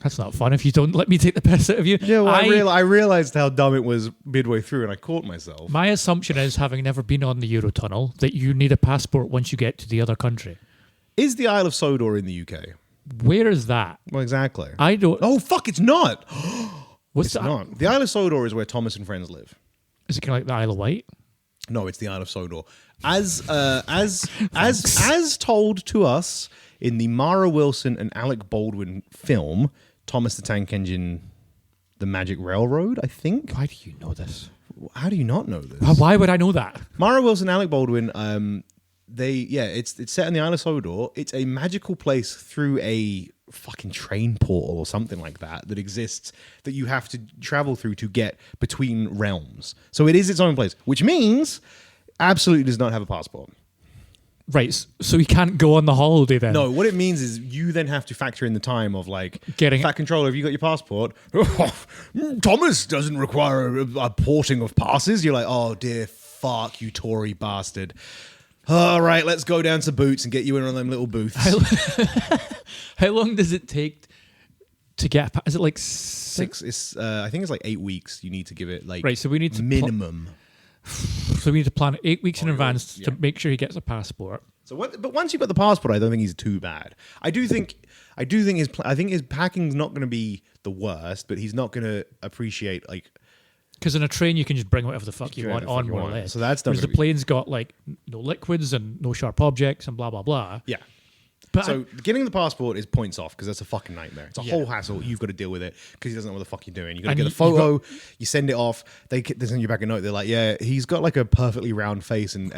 That's not fun if you don't let me take the piss out of you. Yeah, well, I realized how dumb it was midway through, and I caught myself. My assumption is, having never been on the Eurotunnel, that you need a passport once you get to the other country. Is the Isle of Sodor in the UK? Where is that? Well, exactly. I don't. Oh fuck! It's not. What's It's that? not. The Isle of Sodor is where Thomas and friends live. Is it kind of like the Isle of Wight? No, it's the Isle of Sodor. As told to us in the Mara Wilson and Alec Baldwin film, Thomas the Tank Engine, The Magic Railroad, I think. Why do you know this? How do you not know this? Why would I know that? Mara Wilson, Alec Baldwin, it's set in the Isle of Sodor. It's a magical place through a fucking train portal or something like that exists that you have to travel through to get between realms. So it is its own place, which means absolutely does not have a passport. Right, so he can't go on the holiday then? No, what it means is you then have to factor in the time of like Getting- Fat Controller. Have you got your passport? Thomas doesn't require a porting of passes. You're like, oh dear, fuck you, Tory bastard. All right, let's go down to Boots and get you in one of them little booths. How long does it take to get? Is it like 6? It's I think it's like 8 weeks. You need to give it like Right, so we need to minimum. So we need to plan 8 weeks in advance to make sure he gets a passport. But once you've got the passport, I don't think he's too bad. I think his packing's not going to be the worst, but he's not going to appreciate like. Because in a train, you can just bring whatever the fuck you want on, more or less. So that's not Whereas the gonna be- plane's got like no liquids and no sharp objects and blah blah blah. Yeah. But So getting the passport is points off because that's a fucking nightmare. It's a whole hassle. You've got to deal with it because he doesn't know what the fuck you're doing. You got to And get a you've photo. You send it off. They send you back a note. They're like, yeah, he's got like a perfectly round face and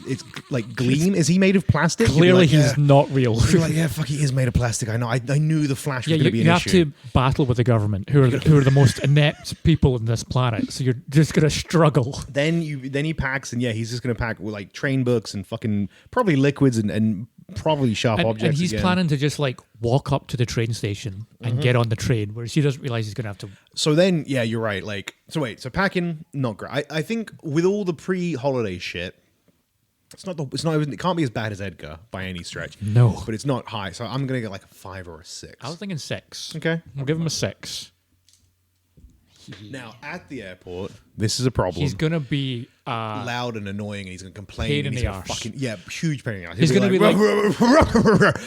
it's like gleam. Is he made of plastic? You'd be clearly like, he's yeah. not real. You're like, yeah, fuck, he is made of plastic. I know. I knew the flash was Yeah, going to be you an have issue. to battle with the government, who are the most inept people in this planet. So you're just gonna struggle. Then he packs, and yeah, he's just going to pack with like train books and fucking probably liquids and probably sharp objects. And he's again. planning to just like walk up to the train station and get on the train, whereas he doesn't realize he's gonna have to. So then, yeah, you're right. Like, so packing, not great. I think with all the pre-holiday shit, it can't be as bad as Edgar by any stretch. No. But it's not high. So I'm going to get like a 5 or a 6. I was thinking 6. Okay. I'll give him a 6. Now, at the airport, this is a problem. He's gonna be loud and annoying, and he's going to complain. pain in and he's the gonna arse. fucking huge pain in the arse. He's gonna be like,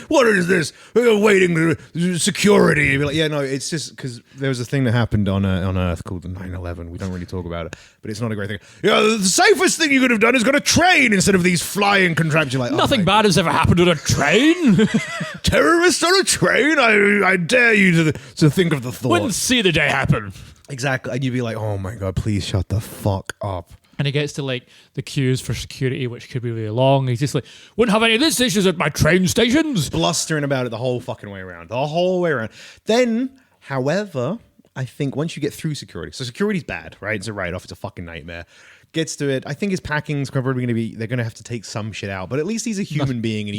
what is this? We're waiting security. He'd be like, yeah, no, it's just because there was a thing that happened on Earth called the 9/11. We don't really talk about it, but it's not a great thing. Yeah, the safest thing you could have done is got a train instead of these flying contraptions. You're like, nothing oh bad has ever happened on a train. terrorists on a train. I dare you to think of the thought. Wouldn't see the day happen. Exactly, and you'd be like, oh my god, please shut the fuck up. And he gets to like the queues for security, which could be really long. He's just like, wouldn't have any of these issues at my train stations. Blustering about it the whole fucking way around. The whole way around. Then, however, I think once you get through security, so security's bad, right? It's a write-off. It's a fucking nightmare. Gets to it. I think his packing's probably going to be, they're going to have to take some shit out, but at least he's a human being and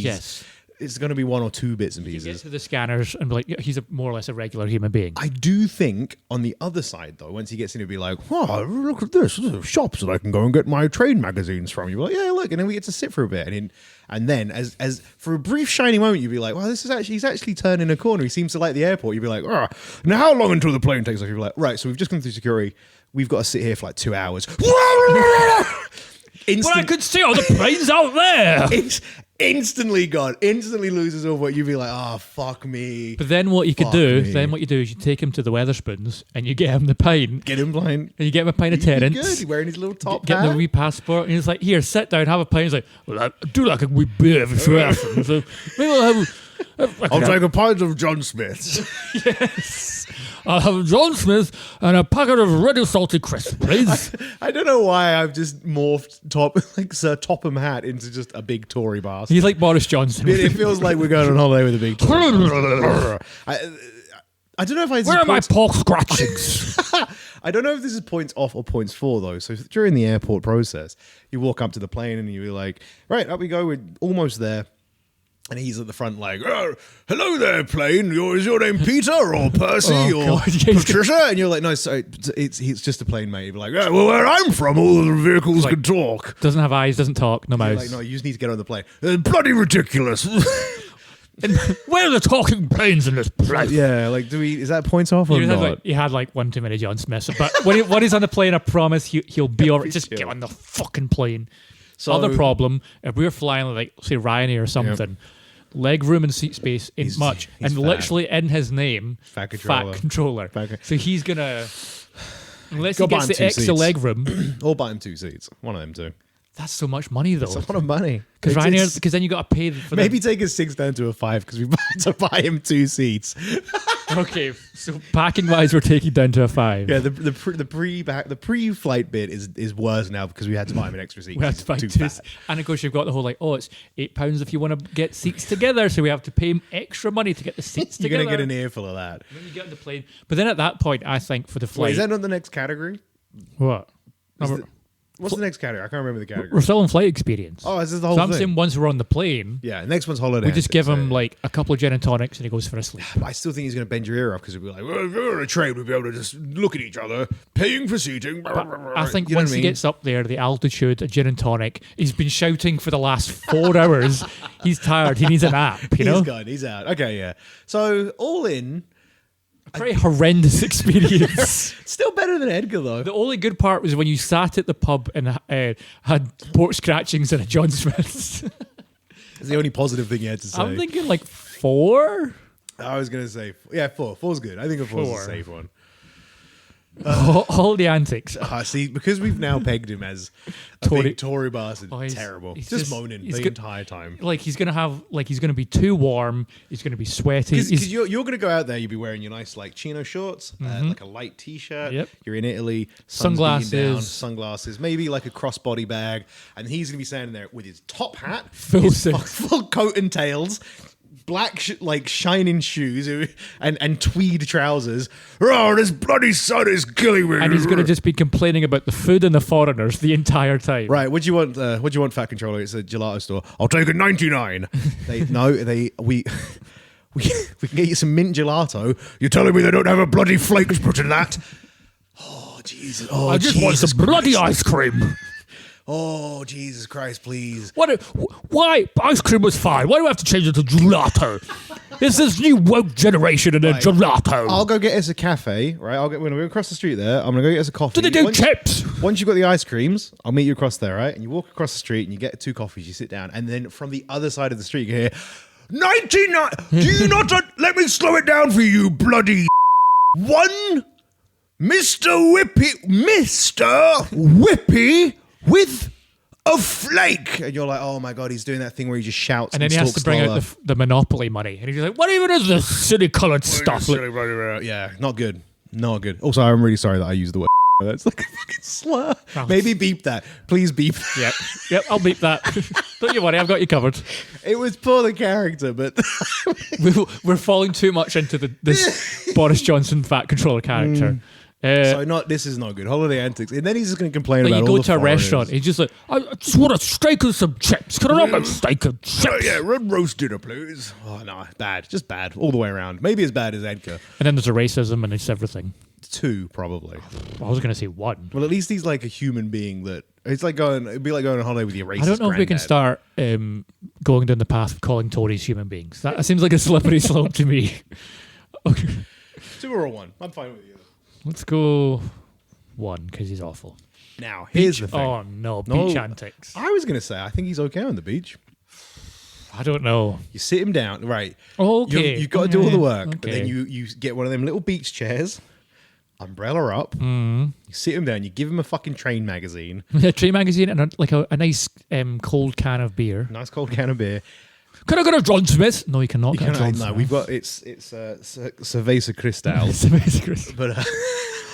it's going to be 1 or 2 bits and He pieces. gets to the scanners and be like, yeah, he's more or less a regular human being. I do think on the other side, though, once he gets in, he'll be like, oh, look at this. There's shops that I can go and get my train magazines from. You'll be like, yeah, look. And then we get to sit for a bit. And then as for a brief, shiny moment, you'll be like, well, he's actually turning a corner. He seems to like the airport. You'll be like, oh, now how long until the plane takes off? You'll be like, right, so we've just gone through security. We've got to sit here for like 2 hours. Well, I could see all the planes out there. It's instantly gone. Instantly loses all what you'd be like, oh, fuck me. But then what you could Fuck do, me. then what you do is you take him to the Weatherspoons and you get him the pint. Get him blind. And you get him a pint of He's good. Terence. He's wearing his little top Get him hat. the wee passport. And he's like, here, sit down, have a pint. He's like, well, I do like a wee beer if it's often. So maybe I'll have... I'll take a pint of John Smith's. Yes. I'll have John Smith and a packet of ready salty crisps, please. I don't know why I've just morphed like Sir Topham Hat into just a big Tory bastard. He's like Boris Johnson. It feels like we're going on holiday with a big Tory. I don't know if Where are my pork scratchings? I don't know if this is points off or points for, though. So during the airport process, you walk up to the plane and you're like, right, up we go. We're almost there. And he's at the front like, oh, hello there, plane. Is your name Peter or Percy Oh, or God. Yeah, he's Patricia? And you're like, no, sorry, it's just a plane, mate. You'd be like, yeah, well, where I'm from, all the vehicles can talk. Doesn't have eyes, doesn't talk, no You're mouth. like, no, you just need to get on the plane. Bloody ridiculous. And where are the talking planes in this place? Yeah, like, is that points off or not? He had like one too many John Smiths. But when he's on the plane, I promise he'll be all right. Just get on the fucking plane. So- Other problem, if we were flying like, say, Ryanair or something, leg room and seat space ain't much. he's And fat. literally in his name, Fat controller. Fat So he's going to, unless Go he buy gets him the 2 extra seats. leg room, Or buy him 2 seats. One of them two. that's so much money though. It's a lot of money. Because It's- Ryanair, it's- because then you got to pay for Maybe take a 6 down to a 5 because we've had to buy him 2 seats. Okay, so packing wise, we're taking down to a 5. Yeah, the pre-flight bit is worse now because we had to buy him an extra seat. We have to buy Too two. fat. And of course, you've got the whole like, oh, it's £8 if you want to get seats together, so we have to pay extra money to get the seats You're together. gonna get an earful of that. When you get on the plane, but then at that point, I think for the Wait, flight, is that not the next category? what? No, Is we're, What's the next category? I can't remember the category. we're still in flight experience. Oh, this is the whole so I'm thing. saying once we're on the plane, Yeah, next one's holiday. we just give antics, him so- like a couple of gin and tonics, and he goes for a sleep. I still think he's going to bend your ear off because he'll be like, well, if we were on a train, we'd be able to just look at each other, paying for seating. I think You know once what I he mean? gets up there, the altitude, a gin and tonic, he's been shouting for the last 4 hours. He's tired. He needs a nap, you know? He's gone. He's out. Okay, yeah. So all in, Pretty horrendous experience. still better than Edgar though. The only good part was when you sat at the pub and had pork scratchings and a John Smith's. It's the only positive thing you had to say. I'm thinking like 4. I was going to say, yeah, 4. 4's good. I think a 4's a Four. safe one. All the antics. See, because we've now pegged him as a Tory- big Tory bastard, Oh, he's- terrible. he's Just just- moaning he's the go- entire time. Like he's gonna be too warm. He's gonna be sweaty. Because He's- you're going to go out there, you'll be wearing your nice like chino shorts, like a light t-shirt. Yep. You're in Italy, sun's beating Sunglasses. down, sunglasses, maybe like a crossbody bag, and he's going to be standing there with his top hat, Full his suit. full coat and tails, black like shining shoes, and tweed trousers. Oh, this bloody sun is killing me! and he's gonna just be complaining about the food and the foreigners the entire time. Right, what do you want? What do you want, Fat Controller? It's a gelato store. I'll take a 99. We can get you some mint gelato. You're telling me they don't have a bloody flakes put in that? Oh Jesus! Oh, I just want Jesus some bloody Christ. ice cream. Oh Jesus Christ! Please. Why? Ice cream was fine. Why do I have to change it to gelato? It's this new woke generation and a Right. gelato. I'll go get us a cafe. Right, we're gonna go across the street there. I'm gonna go get us a coffee. do they do Once- chips? Once you've got the ice creams, I'll meet you across there, right? And you walk across the street and you get 2 coffees, you sit down, and then from the other side of the street you hear 99. Do you not let me slow it down for you, bloody one Mr. Whippy with a flake. And you're like, oh my god, he's doing that thing where he just shouts And then he has to bring out the Monopoly money. And he's like, what even is this silly coloured stuff? Yeah, not good. Not good. Also, I'm really sorry that I used the word. That's like a fucking slur. Oh. Maybe beep that. Please beep that. Yep, I'll beat that. Don't you worry, I've got you covered. It was for the character, but We're falling too much into this Boris Johnson fat controller character. so this is not good. Holiday antics. And then he's just going to complain Like about you all go the to a foreigners. restaurant, he's just like, I just want a steak and some chips. Can I not have a steak and chips? Oh, yeah, red roast dinner, please. Oh, no, bad. Just bad. All the way around. Maybe as bad as Edgar. And then there's a racism and it's everything. 2, probably. I was going to say 1. Well, at least he's like a human being that... It'd be like going on holiday with your racist I don't know if we can granddad. start going down the path of calling Tories human beings. That seems like a slippery slope to me. Okay. 2 or a 1. I'm fine with you. Let's go 1 because he's awful. Now, here's the thing. Oh no, No. beach antics. I was going to say, I think he's okay on the beach. I don't know. You sit him down, right? Okay. You've got to do all the work, Okay. but then you get one of them little beach chairs, umbrella up, Mm-hmm. you sit him down, you give him a fucking train magazine, A tree magazine and a nice cold can of beer. nice cold can of beer. Can I get a John Smith? No, you cannot get a John No, Smith. we've got it's Cerveza Cristal, It's amazing. but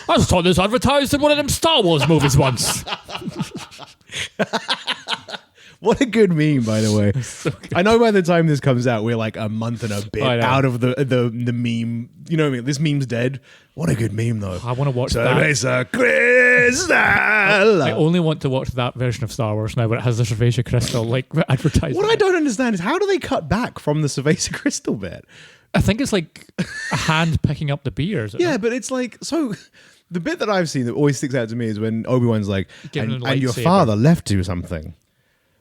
I saw this advertised in one of them Star Wars movies once. what a good meme, by the way. I know by the time this comes out, we're like a month and a bit I know. out of the meme. You know what I mean? This meme's dead. What a good meme, though. I want to watch that. Cerveza Cristal. I only want to watch that version of Star Wars now, but it has the Cerveza Crystal like advertised. What I don't understand is how do they cut back from the Cerveza Crystal bit? I think it's like a hand picking up the beer. Is it Yeah, not? but it's like so. The bit that I've seen that always sticks out to me is when Obi-Wan's like, Giving him a and your lightsaber. father left you something.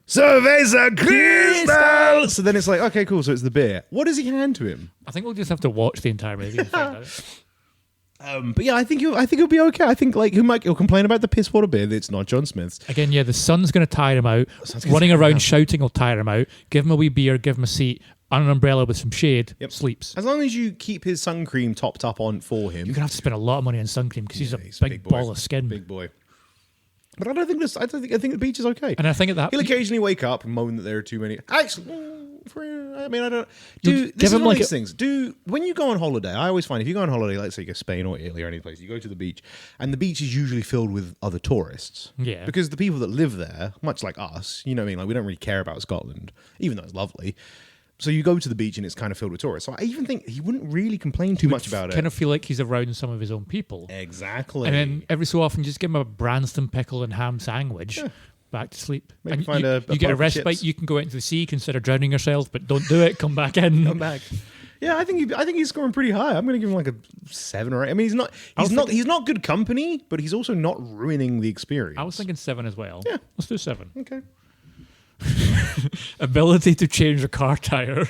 Cerveza Crystal. So then it's like, okay, cool. So it's the beer. What does he hand to him? I think we'll just have to watch the entire movie and find out. But yeah, I think he'll be okay. I think like he'll complain about the piss water beer that's not John Smith's. Again, yeah, the sun's going to tire him out. sun's gonna Running tire him around out. shouting will tire him out. Give him a wee beer, give him a seat, on an umbrella with some shade, sleeps. As long as you keep his sun cream topped up on for him. You're going to have to spend a lot of money on sun cream because he's a He's big boy. ball of skin. Big boy. But I think the beach is okay. And I think at that He'll occasionally wake up and moan that there are too many. Actually, I mean, I don't. Do give this is him one like of these things. Do when you go on holiday, I always find if you go on holiday, let's say you go to Spain or Italy or any place, you go to the beach, and the beach is usually filled with other tourists. Yeah. Because the people that live there, much like us, you know what I mean? Like we don't really care about Scotland, even though it's lovely. So you go to the beach and it's kind of filled with tourists. So I even think he wouldn't really complain too much about it. kind of feel like he's around some of his own people. Exactly. And then every so often, just give him a Branston pickle and ham sandwich. Back to sleep. Maybe And find you, a you get a bowl of respite. chips. You can go out into the sea, consider drowning yourself, but don't do it. Come back in. Come back. Yeah, I think he's scoring pretty high. I'm going to give him like a 7 or 8. I mean, he's not good company, but he's also not ruining the experience. I was thinking 7 as well. Yeah. Let's do 7. Okay. Ability to change a car tire.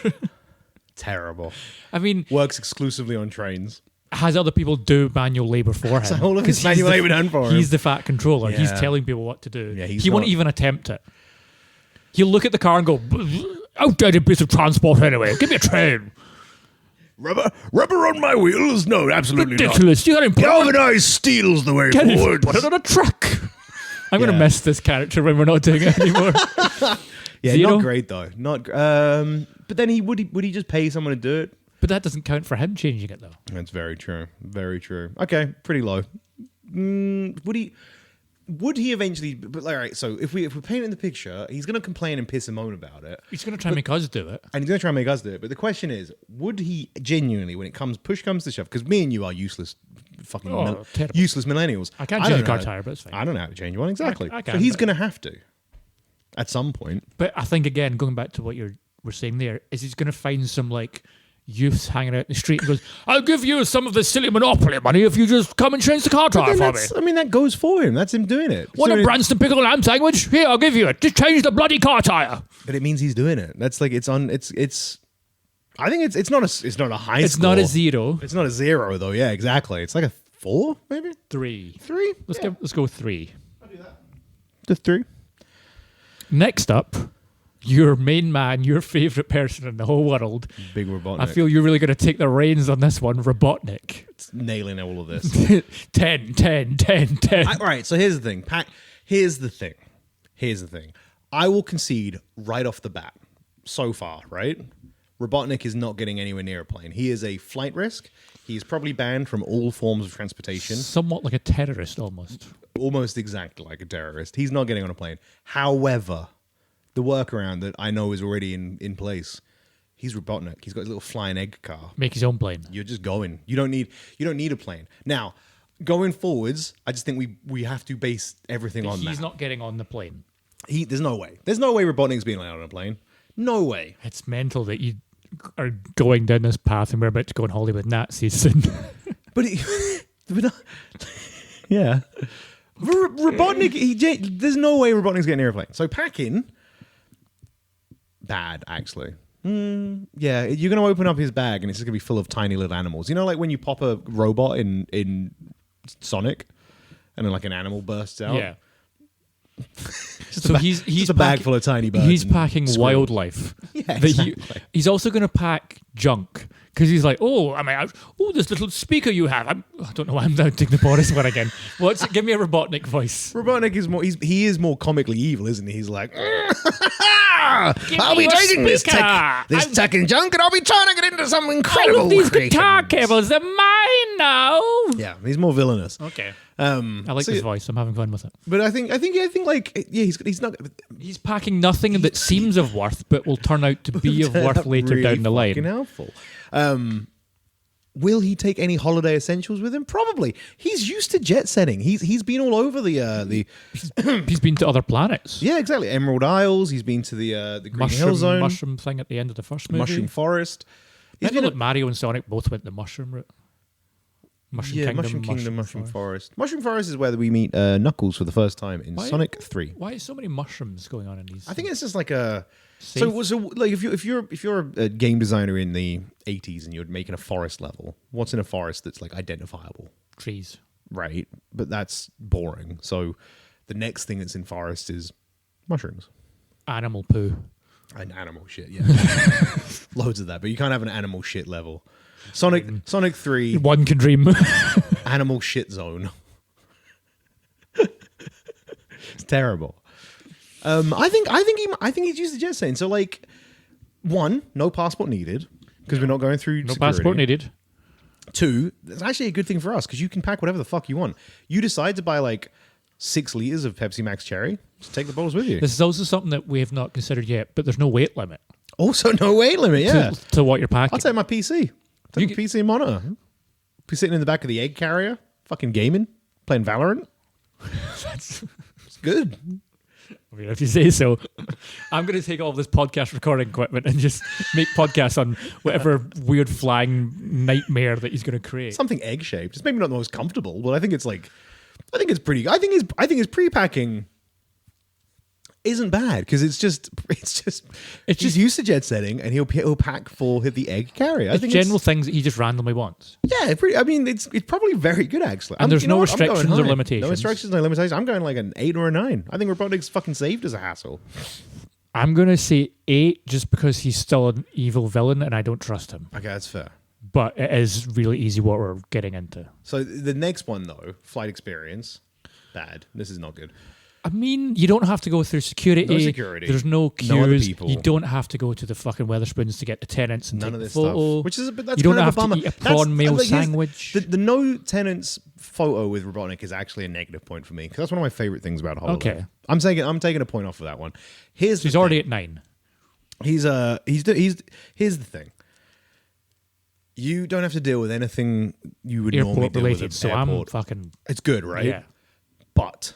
Terrible. I mean, Works exclusively on trains. has other people do manual labor for him. So all of his 'Cause manual he's labor done for him. He's the fat controller. He's Yeah. telling people what to do. Yeah, he won't not- even attempt it. He'll look at the car and go, outdated piece of transport anyway. Give me a train. Rubber on my wheels? No, absolutely Ridiculous. You got to put Galvanized steel's the way Can you forward. put it on a truck. I'm going to Yeah. miss this character when we're not doing it anymore. Yeah, Zero? not great though. Not. But then would he just pay someone to do it? But that doesn't count for him changing it, though. That's very true. Very true. Okay, pretty low. Would he eventually? But all right. So if we're painting the picture, he's going to complain and piss and moan about it, He's going to try and make us do it. and he's going to try and make us do it. But the question is, would he genuinely, when push comes to shove, because me and you are useless, fucking terrible. useless millennials. I can't don't change a know car how- tire, but it's fine. I don't know how to change one exactly. I so can, he's but- going to have to at some point. But I think, again, going back to what we're saying there, is he's going to find some, like, youths hanging out in the street and goes, I'll give you some of this silly Monopoly money if you just come and change the car tire for me. That goes for him. That's him doing it. Want So a Branston pickle lamb sandwich? Here, I'll give you it. Just change the bloody car tire. But it means he's doing it. That's like it's on. It's. I think it's not a high. It's score. not a 0. It's not a 0 though. Yeah, exactly. It's like a 4 maybe 3. 3. Let's go 3. Just 3. Next up, your main man, your favourite person in the whole world. Big Robotnik. I feel you're really going to take the reins on this one, Robotnik. it's nailing all of this. 10, 10, 10, 10. All right. So here's the thing. Here's the thing. I will concede right off the bat. So far, right? Robotnik is not getting anywhere near a plane. He is a flight risk. He is probably banned from all forms of transportation. Somewhat like a terrorist, almost. Almost exactly like a terrorist. He's not getting on a plane. However, the workaround that I know is already in place. He's Robotnik. He's got his little flying egg car. Make his own plane. You're just going. You don't need a plane. Now, going forwards, I just think we have to base everything on He's that. not getting on the plane. There's no way. There's no way Robotnik's being allowed on a plane. No way. It's mental that you are going down this path and we're about to go on holiday with Nazis. And But, yeah. Robotnik, there's no way Robotnik's getting near a plane. So packing, bad, actually. Yeah, you're going to open up his bag and it's just going to be full of tiny little animals. You know, like when you pop a robot in Sonic and then like an animal bursts out? yeah. Just So a he's just a bag full of tiny birds. He's and packing squirrels. wildlife. Yeah, That exactly. he's also going to pack junk because he's like, this little speaker you have. I don't know why I'm doubting the Boris one again. Give me a Robotnik voice. Robotnik is more. He is more comically evil, isn't he? He's like, I'll be me your taking this speaker. tech and junk, and I'll be turning it into some incredible. All of these creations." guitar cables are mine now. Yeah, he's more villainous. Okay. I I like this voice. I'm having fun with it. But I think like he's not. He's packing nothing that seems of worth, but will turn out to be of worth later really down the line. fucking helpful. Will he take any holiday essentials with him? Probably. He's used to jet setting. He's been all over the He's been to other planets. yeah, exactly. Emerald Isles. He's been to the Green Hill Zone, Mushroom thing at the end of the first movie. Mushroom Forest. I He's feel been like Mario and Sonic both went the mushroom route. Mushroom Kingdom, Mushroom Forest. Mushroom Forest is where we meet Knuckles for the first time in Sonic 3. Why is so many mushrooms going on in these? I think it's just like a Safe. so like if you're a game designer in the 80s and you're making a forest level, what's in a forest that's like identifiable, trees. right? But that's boring. So the next thing that's in forest is mushrooms Animal poo. and animal shit. Yeah, loads of that. But you can't have an animal shit level. Sonic 3 One can dream. animal shit zone. It's terrible. I think he's used the jet setting. So like, one, no passport needed because we're not going through No security. passport needed. 2, that's actually a good thing for us because you can pack whatever the fuck you want. You decide to buy like 6 liters of Pepsi Max Cherry, just take the bottles with you. This is also something that we have not considered yet, but there's no weight limit Also, no weight limit. Yeah, to what you're packing. I'll take my PC. Take You my PC and monitor. Be sitting in the back of the egg carrier, fucking gaming, playing Valorant. It's good. I mean, if you say so. I'm going to take all this podcast recording equipment and just make podcasts on whatever weird flying nightmare that he's going to create. Something egg shaped. It's maybe not the most comfortable, but I think it's pretty. I think his pre-packing isn't bad because it's just he's used to jet setting and he'll pack for the egg carrier. I It's think general things that he just randomly wants. I mean, it's probably very good actually. And there's you know no what? I'm going restrictions or high. limitations. No restrictions, no limitations. I'm going like an 8 or a 9. I think Robotnik's fucking saved as a hassle. I'm going to say 8 just because he's still an evil villain and I don't trust him. Okay, that's fair. but it is really easy what we're getting into. So the next one though, flight experience, bad. This is not good. I mean, you don't have to go through security. No security. There's no queues. No other people. You don't have to go to the fucking Weatherspoons to get the tenants and None take of the this photo. stuff, which is that's you don't kind have of a bummer. to eat a prawn meal here's- sandwich. The no tenants photo with Robotnik is actually a negative point for me because that's one of my favorite things about Hololive. Okay. I'm taking a point off of that one. Here's He's the already thing. at 9. Here's the thing. You don't have to deal with anything you would normally Airport deal related, with. so Airport. I'm fucking It's good, right? yeah. But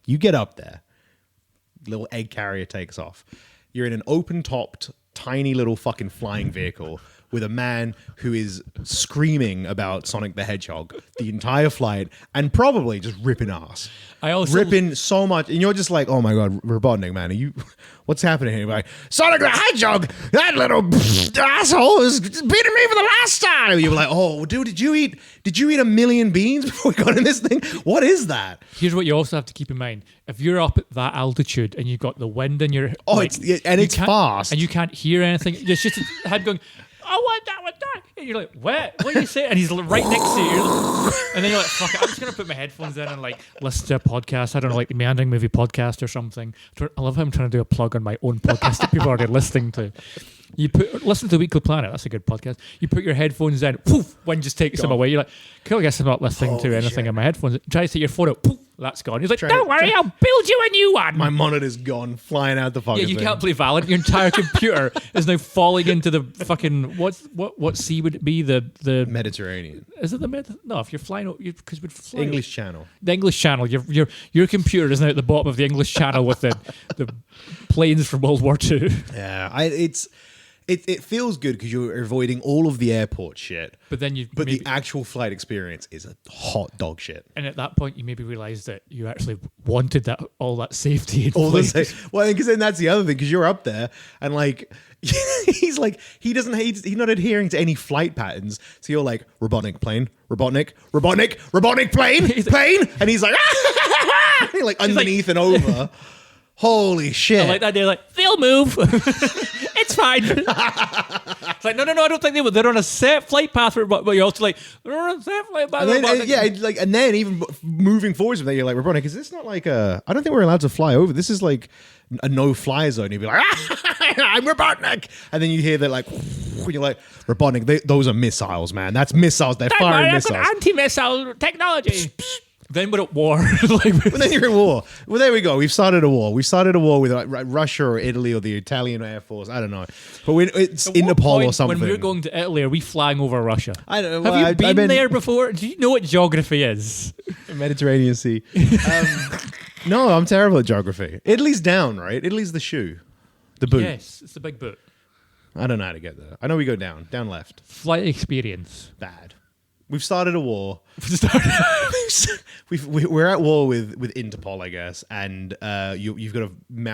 you get up there, little egg carrier takes off. You're in an open-topped, tiny little fucking flying vehicle with a man who is screaming about Sonic the Hedgehog the entire flight and probably just ripping ass. I also Ripping so much, and you're just like, "Oh my god, Robotnik, man, what's happening here?" You're like, Sonic the Hedgehog, that little asshole is beating me for the last time. You're like, "Oh, dude, did you eat a million beans before we got in this thing? What is that?" Here's what you also have to keep in mind: if you're up at that altitude and you've got the wind in your It's you can't- fast, and you can't hear anything, it's just a head going, "I want that one done," and you're like, "What are you saying?" And he's right next to you, and then you're like, "Fuck it, I'm just gonna put my headphones in and like listen to a podcast. I don't know, like the Meandering Movie Podcast or something." I love how I'm trying to do a plug on my own podcast that people are already listening to. You listen to Weekly Planet. That's a good podcast. You put your headphones in, poof, wind just takes them away. You're like, cool, I guess I'm not listening to anything shit. in my headphones. Try to take your phone out, poof, that's gone. He's like, Try- don't worry, I'll build you a new one. my monitor's gone, flying out the fucking Yeah, you thing. can't play Valorant. Your entire computer is now falling into the fucking what sea would it be? The Mediterranean. is it the no? If you're flying, because we'd fly English Channel. the English Channel. Your computer is now at the bottom of the English Channel with the planes from World War II. Yeah, it feels good because you're avoiding all of the airport shit, But then you but maybe, the actual flight experience is a hot dog shit. and at that point you maybe realize that you actually wanted all that safety. All the flight. same. Well, because then that's the other thing because you're up there and like he's not adhering to any flight patterns. So you're like Robotnik plane, Robotnik plane, and he's like like underneath and over. Holy shit! I like that. They're like, they'll move. It's fine. It's like, no, I don't think they will. They're on a set flight path, but you're also like, they're on a set flight path. And then, and then even moving forwards from there, you're like, Robotnik, is this not like I don't think we're allowed to fly over. This is like a no-fly zone. You'd be like, I'm Robotnik. And then you hear that like, and you're like, Robotnik, those are missiles, man. That's missiles. They're firing missiles. Anti-missile technology. Then we're at war. But then you're in war. Well, there we go. We've started a war. We've started a war with like, Russia or Italy or the Italian Air Force. I don't know. But it's At in what Nepal or point something. When we're going to Italy, are we flying over Russia? I don't know. Have Well, you I've been there before? Do you know what geography is? Mediterranean Sea. No, I'm terrible at geography. Italy's down, right? Italy's the shoe. The boot. Yes, it's the big boot. I don't know how to get there. I know we go down left. Flight experience. Bad. We've started a war. We're at war with Interpol, I guess, and you've got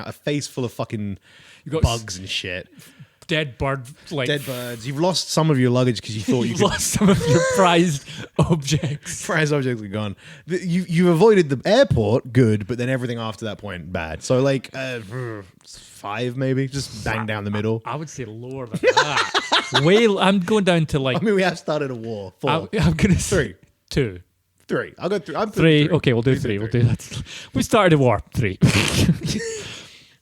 a face full of fucking got bugs and shit. Dead bird, like Dead birds. You've lost some of your luggage because you thought you you've could. lost some of your prized objects. Prize objects are gone. You avoided the airport, good, but then everything after that point, bad. So like 5 maybe, just bang down the middle. I would say lower than that. I'm going down to like. I mean, we have started a war. 4, I'm gonna say 3, 2, 3. I'll go through. I'm 3. Okay, we'll do 3. We'll do that. We started a war. 3.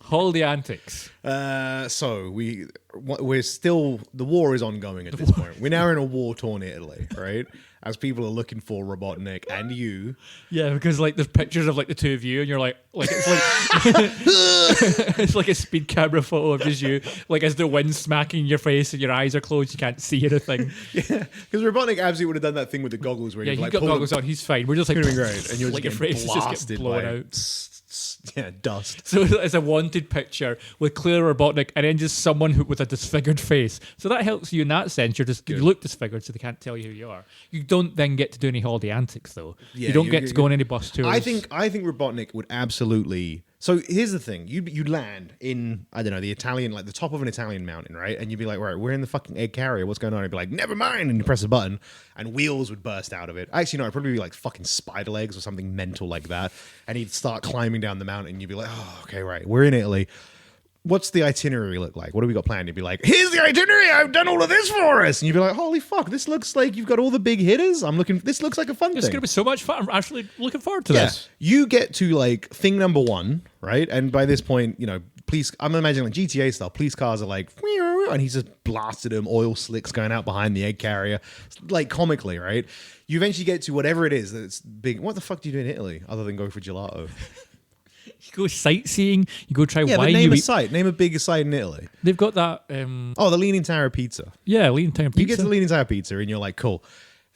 Holiday antics. So we're still, the war is ongoing at this point. We're now in a war-torn Italy, right? As people are looking for Robotnik and you. Yeah, because like there's pictures of like the two of you, and you're like it's like it's like a speed camera photo of just you, like as the wind's smacking your face and your eyes are closed, you can't see anything. Yeah, because Robotnik absolutely would have done that thing with the goggles where Yeah, you he's like got pull goggles on. He's fine. We're just like doing great, and you're like your just face getting is just blasted getting blown by out. dust. So it's a wanted picture with clear Robotnik and then just someone with a disfigured face. So that helps you in that sense. You look disfigured, so they can't tell you who you are. You don't then get to do any holiday antics, though. Yeah, you don't get to go on any bus tours. I think Robotnik would absolutely. So here's the thing: you'd land in, I don't know, the Italian, like the top of an Italian mountain, right? And you'd be like, right, we're in the fucking egg carrier. What's going on? I'd be like, never mind, and you press a button, and wheels would burst out of it. Actually, no, it'd probably be like fucking spider legs or something mental like that. And he'd start climbing down the mountain. And you'd be like, oh, okay, right, we're in Italy. what's the itinerary look like? What do we got planned? You'd be like, here's the itinerary. I've done all of this for us. And you'd be like, holy fuck, this looks like you've got all the big hitters. This looks like a fun It's thing. going to be so much fun. I'm actually looking forward to Yeah. this. You get to like thing number 1, right? And by this point, police, I'm imagining like GTA style, police cars are like, and he's just blasted them, oil slicks going out behind the egg carrier, like comically, right? You eventually get to whatever it is that's big. What the fuck do you do in Italy other than go for gelato? You go sightseeing, you go try Yeah, but wine. name You a eat. site. Name a big site in Italy. They've got that. Oh, the Leaning Tower Pizza. Yeah, Lean Time Pizza. You get to the Leaning Tower Pizza and you're like, cool.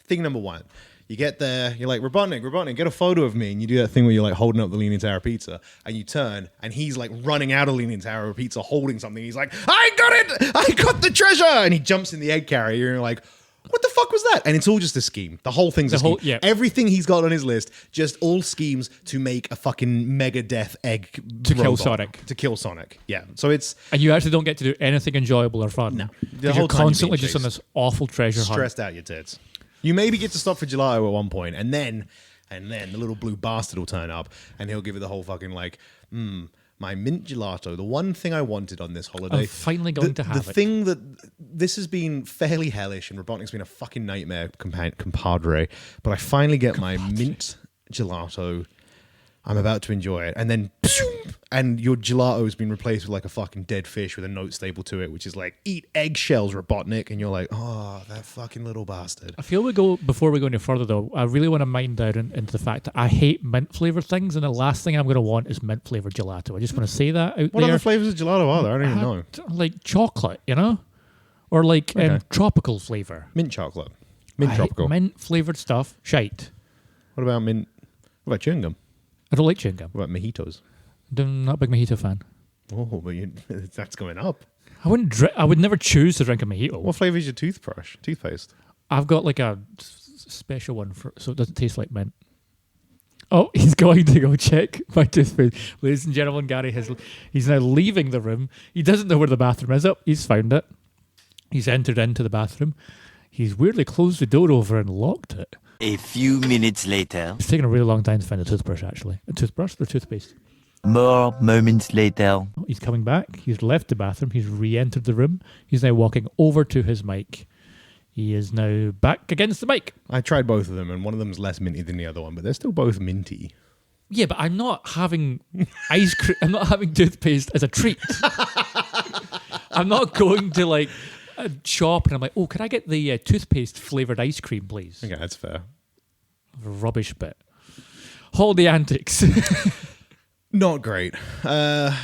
Thing number 1. You get there, you're like, Robotnik, get a photo of me. And you do that thing where you're like holding up the Leaning Tower Pizza and you turn and he's like running out of Leaning Tower Pizza holding something. He's like, I got it! I got the treasure! And he jumps in the egg carrier and you're like, what the fuck was that? And it's all just a scheme. The whole thing's a scheme. Yeah. Everything he's got on his list, just all schemes to make a fucking mega death egg To kill robot. Sonic. To kill Sonic. Yeah. So it's And you actually don't get to do anything enjoyable or fun. No. The Because whole you're time you're constantly being just on chased. this awful treasure hunt. stressed out your tits. You maybe get to stop for gelato at one point, and then the little blue bastard will turn up, and he'll give it the whole fucking like, my mint gelato, the one thing I wanted on this holiday. I'm finally going to have the it. thing that this has been fairly hellish, and Robotnik's been a fucking nightmare, compadre. But I finally get my mint gelato. I'm about to enjoy it, and then and your gelato has been replaced with like a fucking dead fish with a note stapled to it, which is like, eat eggshells, Robotnik, and you're like, oh, that fucking little bastard. I feel before we go any further though, I really want to mind down into the fact that I hate mint flavored things, and the last thing I'm going to want is mint flavored gelato. I just want to say that out What there. other flavors of gelato are there? I don't even know. Like chocolate, or like Okay. tropical flavor. Mint chocolate, mint I hate tropical. mint flavored stuff. Shite. What about mint? What about chewing gum? I don't like chewing gum. What about mojitos? I'm not a big mojito fan. Oh, but that's going up. I would never choose to drink a mojito. What flavor is your toothpaste? I've got like a special one so it doesn't taste like mint. Oh, he's going to go check my toothpaste. Ladies and gentlemen, Gary he's now leaving the room. He doesn't know where the bathroom is. Oh, he's found it. He's entered into the bathroom. He's weirdly closed the door over and locked it. A few minutes later. It's taken a really long time to find a toothbrush, actually. A toothbrush or toothpaste? More moments later. Oh, he's coming back. He's left the bathroom. He's re-entered the room. He's now walking over to his mic. He is now back against the mic. I tried both of them, and one of them is less minty than the other one, but they're still both minty. Yeah, but I'm not having ice cream. I'm not having toothpaste as a treat. I'm not going to like a shop and I'm like, oh, can I get the toothpaste flavored ice cream, please? Okay, that's fair. Rubbish bit. Holiday antics. Not great. I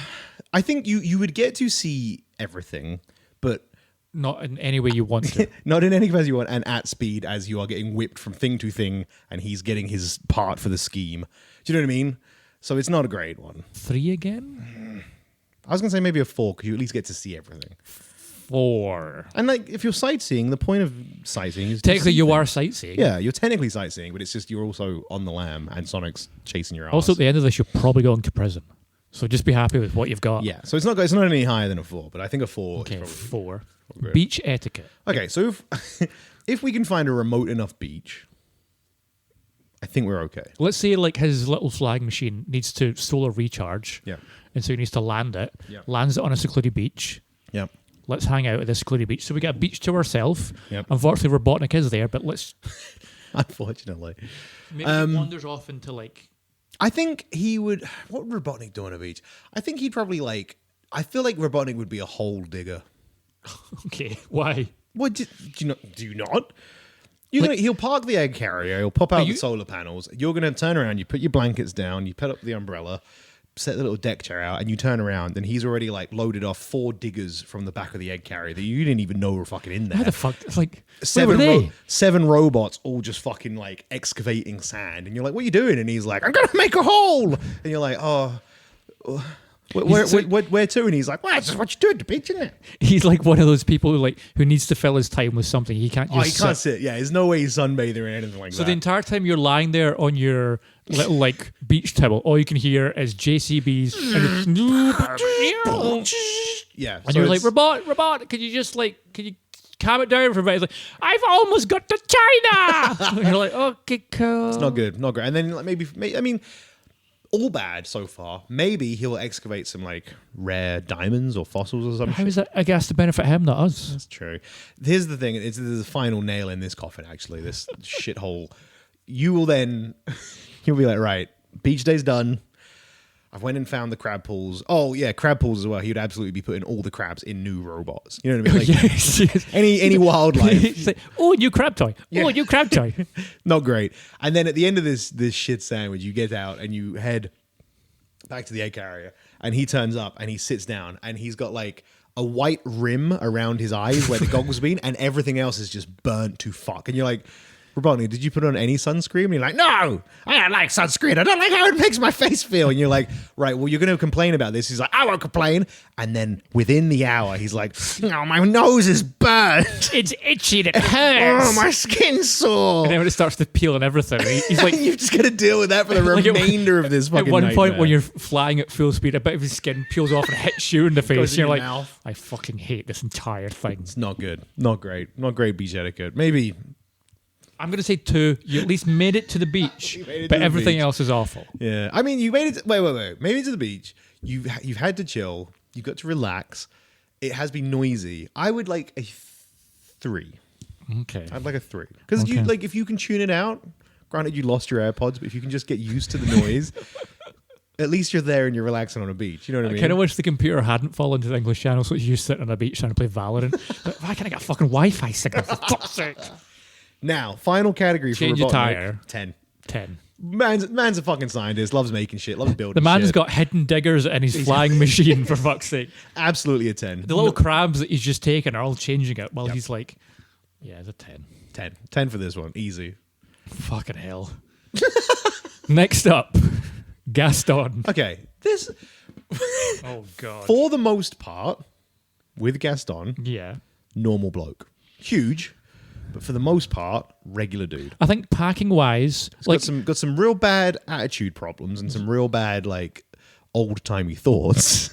think you would get to see everything, but Not in any way you want to. not in any capacity you want, and at speed as you are getting whipped from thing to thing, and he's getting his part for the scheme. Do you know what I mean? So it's not a great one. 3 again? I was going to say maybe a 4, because you at least get to see everything. 4. And like, if you're sightseeing, the point of sightseeing is to Technically, see you things. are sightseeing. Yeah, you're technically sightseeing, but it's just you're also on the lam, and Sonic's chasing your ass. Also, at the end of this, you're probably going to prison. So just be happy with what you've got. yeah, so it's not any higher than a 4, but I think a 4 Okay, is probably 4. Okay. Beach etiquette. Okay, so if we can find a remote enough beach, I think we're okay. Let's say like his little flag machine needs to solar recharge. Yeah. And so he needs to land it. Yeah. Lands it on a secluded beach. Yep. Let's hang out at this secluded beach. So we get a beach to ourselves. Yep. Unfortunately, Robotnik is there, but let's Unfortunately. maybe he wanders off into like I think he would... What would Robotnik do on a beach? I think he'd probably like... I feel like Robotnik would be a hole digger. okay, why? What, do you not? He'll park the egg carrier, he'll pop out the solar panels, you're going to turn around, you put your blankets down, you put up the umbrella, set the little deck chair out, and you turn around, and he's already like loaded off 4 diggers from the back of the egg carrier that you didn't even know were fucking in there. How the fuck? It's like where were 7, they? 7 robots all just fucking like excavating sand, and you're like, what are you doing? And he's like, I'm going to make a hole! And you're like, oh... Where to? And he's like, well, that's just what you do at the beach, isn't it? He's like one of those people who needs to fill his time with something. He can't just He can't sit. Yeah, there's no way he's sunbathing or anything like So that. the entire time you're lying there on your little like beach towel, all you can hear is JCBs and Yeah. and you're like, Robot, could you calm it down for a bit? He's like, I've almost got to China. And you're like, okay, cool. It's not good, not great. And then like maybe I mean, all bad so far. Maybe he'll excavate some like rare diamonds or fossils or something. How is that, I guess, to benefit him, not us? That's true. Here's the thing. There's the final nail in this coffin, actually, this shithole. You will then, you'll be like, right, beach day's done. I went and found the crab pools. Oh, yeah, crab pools as well. He would absolutely be putting all the crabs in new robots. You know what I mean? Like, Yes. any wildlife. It's like, oh, new crab toy. Yeah. Oh, new crab toy. Not great. And then at the end of this shit sandwich, you get out and you head back to the egg carrier, and he turns up and he sits down and he's got like a white rim around his eyes where the goggles have been, and everything else is just burnt to fuck. And you're like, Robotnik, did you put on any sunscreen? And you're like, no, I don't like sunscreen. I don't like how it makes my face feel. And you're like, right, well, you're going to complain about this. He's like, I won't complain. And then within the hour, he's like, oh, my nose is burnt. It's itchy and it hurts. Oh, my skin's sore. And then when it starts to peel and everything, he's like, You've just got to deal with that for the Like remainder of this fucking at one point nightmare. when you're flying at full speed, a bit of his skin peels off and hits you in the face. Goes And in you're your like, mouth. I fucking hate this entire thing. It's not good. Not great. Not great beach etiquette. Maybe. I'm going to say 2. You at least made it to the beach, You made it but to the everything beach. else is awful. Yeah. I mean, you made it. Wait. Maybe to the beach. You've had to chill. You got to relax. It has been noisy. I would like a 3. Okay. I'd like a 3 because you Okay. like if you can tune it out. Granted, you lost your AirPods, but if you can just get used to the noise, at least you're there and you're relaxing on a beach. You know what I I mean? kind of wish the computer hadn't fallen to the English channel, so it's you sitting on a beach trying to play Valorant. But why can't I get a fucking Wi-Fi signal, for fuck's sake? Now, final category Change for your Robotnik. tire. 10. 10. Man's a fucking scientist. Loves making shit. Loves building. The man's shit. got hidden diggers in his flying machine, for fuck's sake. absolutely a 10. The little crabs that he's just taken are all changing it while he's like, yeah, it's a 10. 10. 10 for this one. Easy. Fucking hell. Next up, Gaston. Okay. This, Oh, God. for the most part, with Gaston, Yeah. normal bloke. Huge, but for the most part, regular dude. I think packing-wise, like, Got some real bad attitude problems and some real bad, like, old-timey thoughts.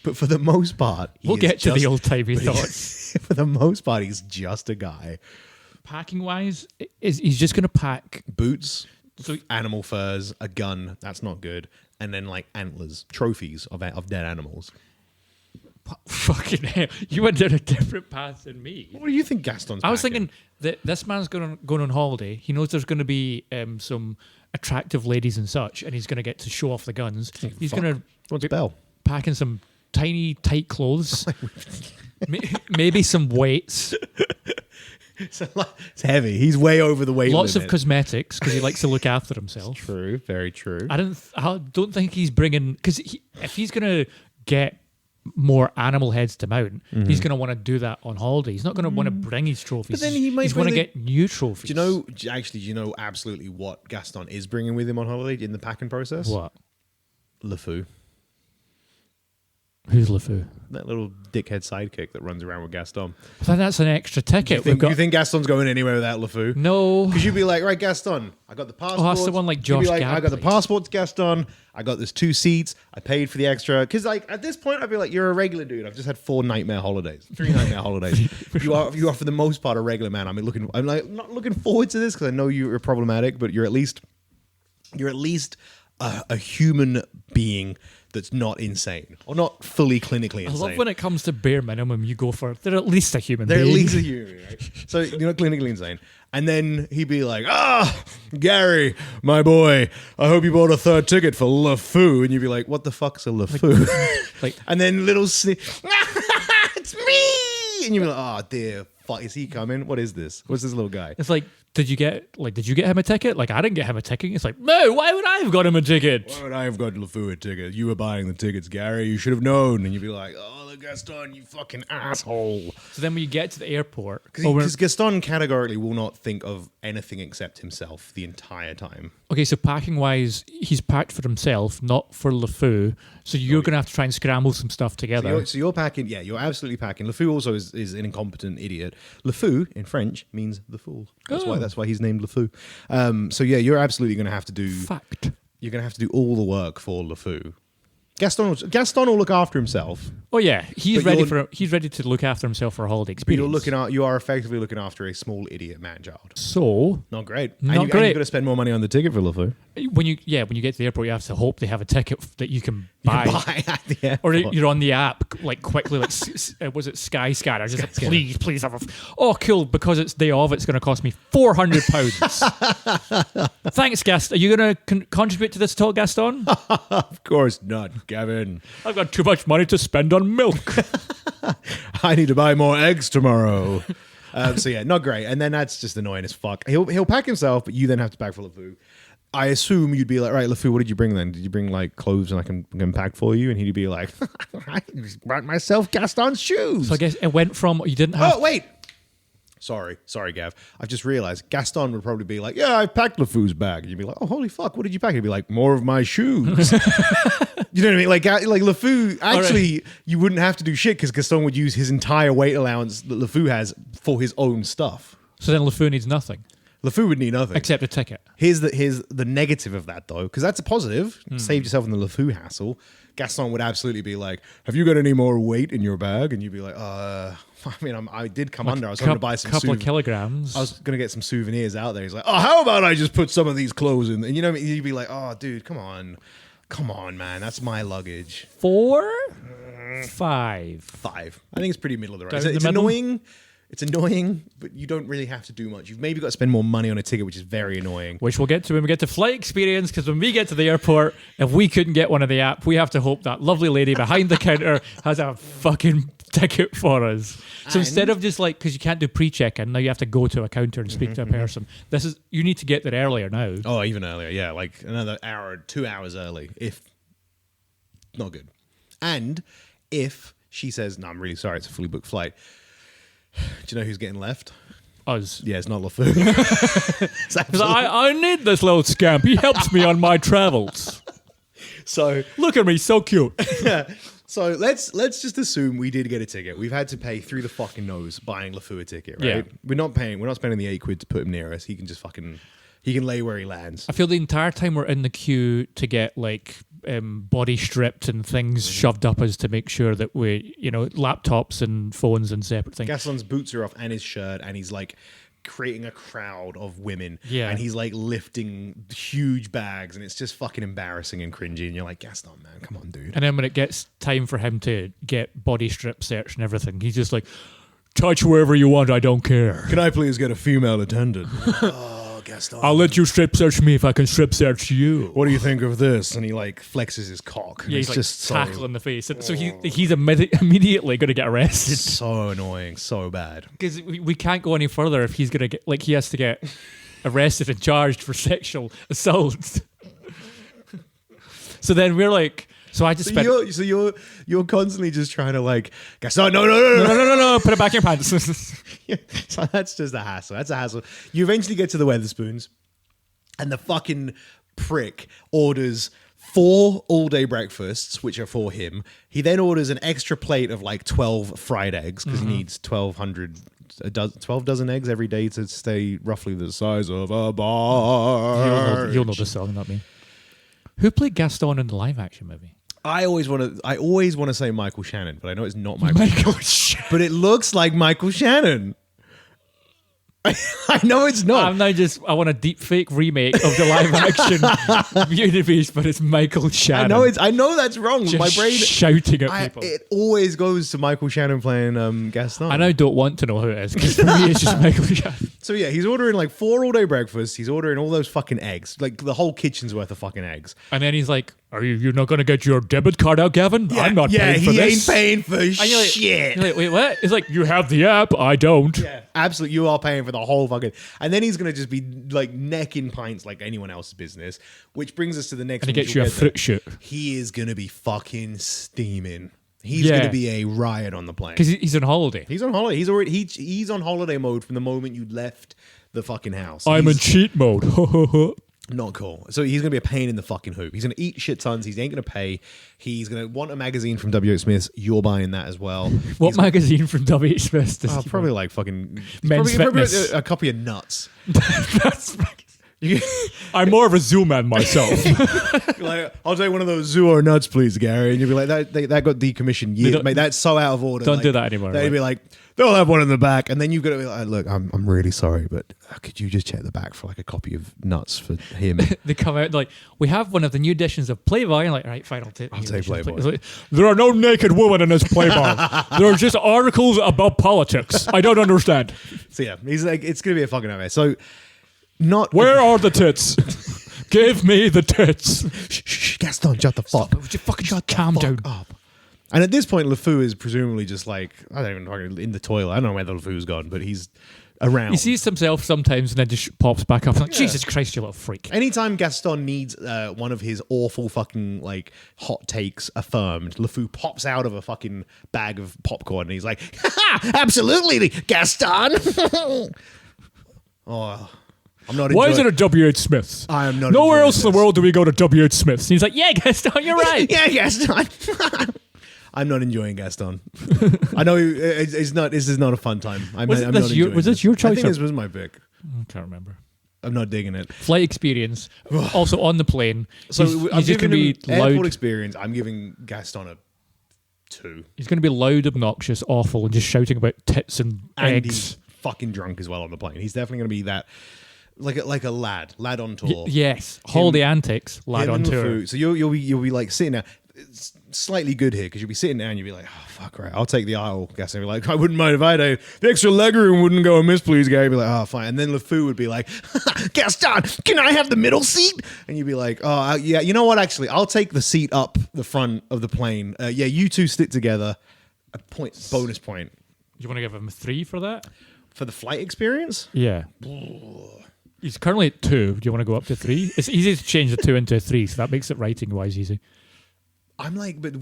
But for the most part, we'll get to the old-timey but he- thoughts. For the most part, he's just a guy. Packing-wise, he's just going to pack... Boots, So animal furs, a gun. That's not good. And then like antlers, trophies of dead animals. fucking hell, you went down a different path than me. What do you think Gaston's? I was packing? thinking that this man's going on holiday. He knows there's going to be some attractive ladies and such, and he's going to get to show off the guns. He's fuck. going to What's Bell? pack in some tiny, tight clothes, maybe some weights, It's heavy. He's way over the weight lots of limit. cosmetics because he likes to look after himself. True, very true. I don't think he's bringing because if he's going to get more animal heads to mount, he's going to want to do that on holiday. He's not going to want to bring his trophies. But then he might he's going to bring get new trophies. Do you know absolutely what Gaston is bringing with him on holiday in the packing process? what? LeFou. Who's LeFou? That little dickhead sidekick that runs around with Gaston. I think that's an extra ticket. You think Gaston's going anywhere without LeFou? No. Because you'd be like, right, Gaston, I got the passport. Oh, that's the one like You'd Josh be like, Gad I got the plays. passport to Gaston. I got this 2 seats. I paid for the extra. Because like at this point, I'd be like, you're a regular dude. I've just had 3 nightmare holidays. You are for the most part a regular man. I'm like not looking forward to this because I know you're problematic, but you're at least a human being that's not insane or not fully clinically I insane. love when it comes to bare minimum, you go for they're at least a human They're being. at least a human, right? So you're not clinically insane. And then he'd be like, Gary, my boy, I hope you bought a 3rd ticket for LeFou. And you'd be like, what the fuck's a LeFou? like- and then little it's me. And you'd be like, oh dear, fuck, is he coming? What is this? What's this little guy? It's like, did you get him a ticket? Like, I didn't get him a ticket. It's like, no, why would I have got him a ticket? Why would I have got LeFou a ticket? You were buying the tickets, Gary. You should have known. And you'd be like, oh, the Gaston, you fucking asshole. So then when you get to the airport, Because Gaston categorically will not think of anything except himself the entire time. okay, so packing wise, he's packed for himself, not for LeFou. So you're going to have to try and scramble some stuff together. So you're packing, yeah, you're absolutely packing. LeFou also is an incompetent idiot. LeFou in French means the fool. That's why he's named LeFou. So yeah, you're absolutely going to have to do. Fact. You're going to have to do all the work for LeFou. Gaston will look after himself. Oh yeah, he's But ready to look after himself for a holiday But experience. you are effectively looking after a small idiot man-child. So Not great. Not and great. you've got to spend more money on the ticket for LeFou. when you get to the airport, you have to hope they have a ticket that you can buy. Buy at the airport. Or you're on the app, like quickly, like was it Sky Scanner? Just like, please have a. Oh, cool! Because it's day of, it's going to cost me £400. Thanks, Gaston. Are you going to contribute to this talk, Gaston? Of course not, Gavin. I've got too much money to spend on milk. I need to buy more eggs tomorrow. So yeah, not great. And then that's just annoying as fuck. He'll pack himself, but you then have to pack for LeFou. I assume you'd be like, right, LeFou, what did you bring then? Did you bring like clothes and I can pack for you? And he'd be like, I just brought myself Gaston's shoes. So I guess it went from you didn't have. Oh, wait. Sorry, Gav. I've just realized Gaston would probably be like, yeah, I packed LeFou's bag. And you'd be like, oh, holy fuck, what did you pack? He'd be like, more of my shoes. You know what I mean? Like LeFou, actually, you wouldn't have to do shit because Gaston would use his entire weight allowance that LeFou has for his own stuff. So then LeFou needs nothing LeFou would need nothing. except a ticket. Here's the negative of that, though, because that's a positive. Saved yourself in the LeFou hassle. Gaston would absolutely be like, have you got any more weight in your bag? And you'd be like, I mean, I did come under. I was going to buy some couple of kilograms. I was going to get some souvenirs out there. He's like, oh, how about I just put some of these clothes in? And you know what I mean? You'd be like, oh, dude, come on, man. That's my luggage. 4, 5. 5. I think it's pretty middle of the road. Down It's the middle? annoying. It's annoying, but you don't really have to do much. You've maybe got to spend more money on a ticket, which is very annoying. Which we'll get to when we get to flight experience, because when we get to the airport, if we couldn't get one of the app, we have to hope that lovely lady behind the counter has a fucking ticket for us. So instead of just like, because you can't do pre-check-in, now you have to go to a counter and speak to a person. You need to get there earlier now. Oh, even earlier. Yeah, like another hour, 2 hours early. If not good. And if she says, no, I'm really sorry, it's a fully booked flight. Do you know who's getting left? Us. Yeah, it's not LeFou. It's absolutely- I need this little scamp. He helps me on my travels. So Look at me, so cute. So let's just assume we did get a ticket. We've had to pay through the fucking nose buying LeFou a ticket, right? Yeah. We're not spending the £8 to put him near us. He can just he can lay where he lands. I feel the entire time we're in the queue to get like body stripped and things shoved up us to make sure that we, laptops and phones and separate things. Gaston's boots are off and his shirt, and he's like creating a crowd of women. Yeah. And he's like lifting huge bags, and it's just fucking embarrassing and cringy. And you're like, Gaston, man, come on, dude. And then when it gets time for him to get body strip searched and everything, he's just like, touch wherever you want, I don't care. Can I please get a female attendant? Oh, Gaston. I'll let you strip search me if I can strip search you. What do you think of this? And he like flexes his cock. And Yeah, it's he's like just tackle in the face. And so he's immediately going to get arrested. so annoying, so bad. Because we can't go any further if he's going to get, like, he has to get arrested and charged for sexual assault. So then we're like, so I just spent. You're constantly just trying to like, Gaston, no. No, put it back in your pants. Yeah, so that's just a hassle. That's a hassle. You eventually get to the Weatherspoons, and the fucking prick orders 4 all-day breakfasts, which are for him. He then orders an extra plate of like 12 fried eggs because he needs 12 dozen eggs every day to stay roughly the size of a bar. You'll know the song, not me. Who played Gaston in the live-action movie? I always want to say Michael Shannon, but I know it's not Michael Shannon. But it looks like Michael Shannon. I know it's not. I want a deep fake remake of the live action Beauty and the Beast, but it's Michael Shannon. I know that's wrong. Just My brain shouting at people. It always goes to Michael Shannon playing Gaston. I now don't want to know who it is because for me it's just Michael Shannon. So yeah, he's ordering like 4 all-day breakfasts. He's ordering all those fucking eggs, like the whole kitchen's worth of fucking eggs. And then he's like, you're not going to get your debit card out, Gavin? I'm not paying for this. He ain't paying for And you're like, shit. You're like, wait, what? It's like, you have the app, I don't. Yeah, absolutely. You are paying for the whole fucking. And then he's going to just be like necking pints like anyone else's business, which brings us to the next And he one. gets you a fruit shoot. He is going to be fucking steaming. He's going to be a riot on the plane. Because he's on holiday. He's on holiday. He's on holiday mode from the moment you left the fucking house. I'm in cheat mode. Not cool. So he's going to be a pain in the fucking hoop. He's going to eat shit tons. He ain't going to pay. He's going to want a magazine from W.H. Smith's. You're buying that as well. What magazine from W.H. Smith does he probably like fucking... Men's probably Fitness. a copy of Nuts. That's I'm more of a zoo man myself. Like, I'll take one of those zoo or nuts, please, Gary. And you'll be like, that got decommissioned. Mate, that's so out of order. Don't do that anymore. They'd be like, they'll have one in the back, and then you've got to be like, look, I'm really sorry, but could you just check the back for like a copy of nuts for him? They come out like, we have one of the new editions of Playboy. And like, right, fine, I'll take Playboy. It's like, there are no naked women in this Playboy. There are just articles about politics. I don't understand. So yeah, he's like, it's gonna be a fucking nightmare. So not Where are the tits? Give me the tits. Shh, Gaston, shut the fuck. Would you fucking just calm down? up. And at this point, LeFou is presumably just like, I don't even know, in the toilet. I don't know where the LeFou's gone, but he's around. He sees himself sometimes and then just pops back up. Like, Jesus Christ, you little freak. Anytime Gaston needs one of his awful fucking like hot takes affirmed, LeFou pops out of a fucking bag of popcorn and he's like, "Ha, absolutely, Gaston." Oh, I'm not. Why is it a W.H. Smith's? I am not. Nowhere enjoying else in the this. world do we go to W.H. Smith's. And he's like, yeah, Gaston, you're right. Yeah, Gaston. I'm not enjoying Gaston. I know it's not. This is not a fun time. Was this your choice? I think this was my pick. I can't remember. I'm not digging it. Flight experience. Also on the plane. So he's I'm just going to giving be him airport loud. experience. I'm giving Gaston a 2. He's going to be loud, obnoxious, awful, and just shouting about tits and And eggs. he's fucking drunk as well on the plane. He's definitely going to be that, like a lad on tour. Yes. Holiday antics, lad Him on and tour. LeFou. So you'll be like sitting there. It's slightly good here because you'll be sitting there and you'll be like, oh fuck, right, I'll take the aisle. Gaston will be like, I wouldn't mind if I had the extra legroom wouldn't go amiss, please, Gary. Be like, oh fine. And then LeFou would be like, Gaston, can I have the middle seat? And you'd be like, oh yeah, you know what? Actually, I'll take the seat up the front of the plane. Yeah, you two stick together. A bonus point You want to give him a 3 for that? for the flight experience. Yeah. He's currently at 2. Do you want to go up to 3? It's easy to change the 2 into a 3, so that makes it writing-wise easy. I'm like, but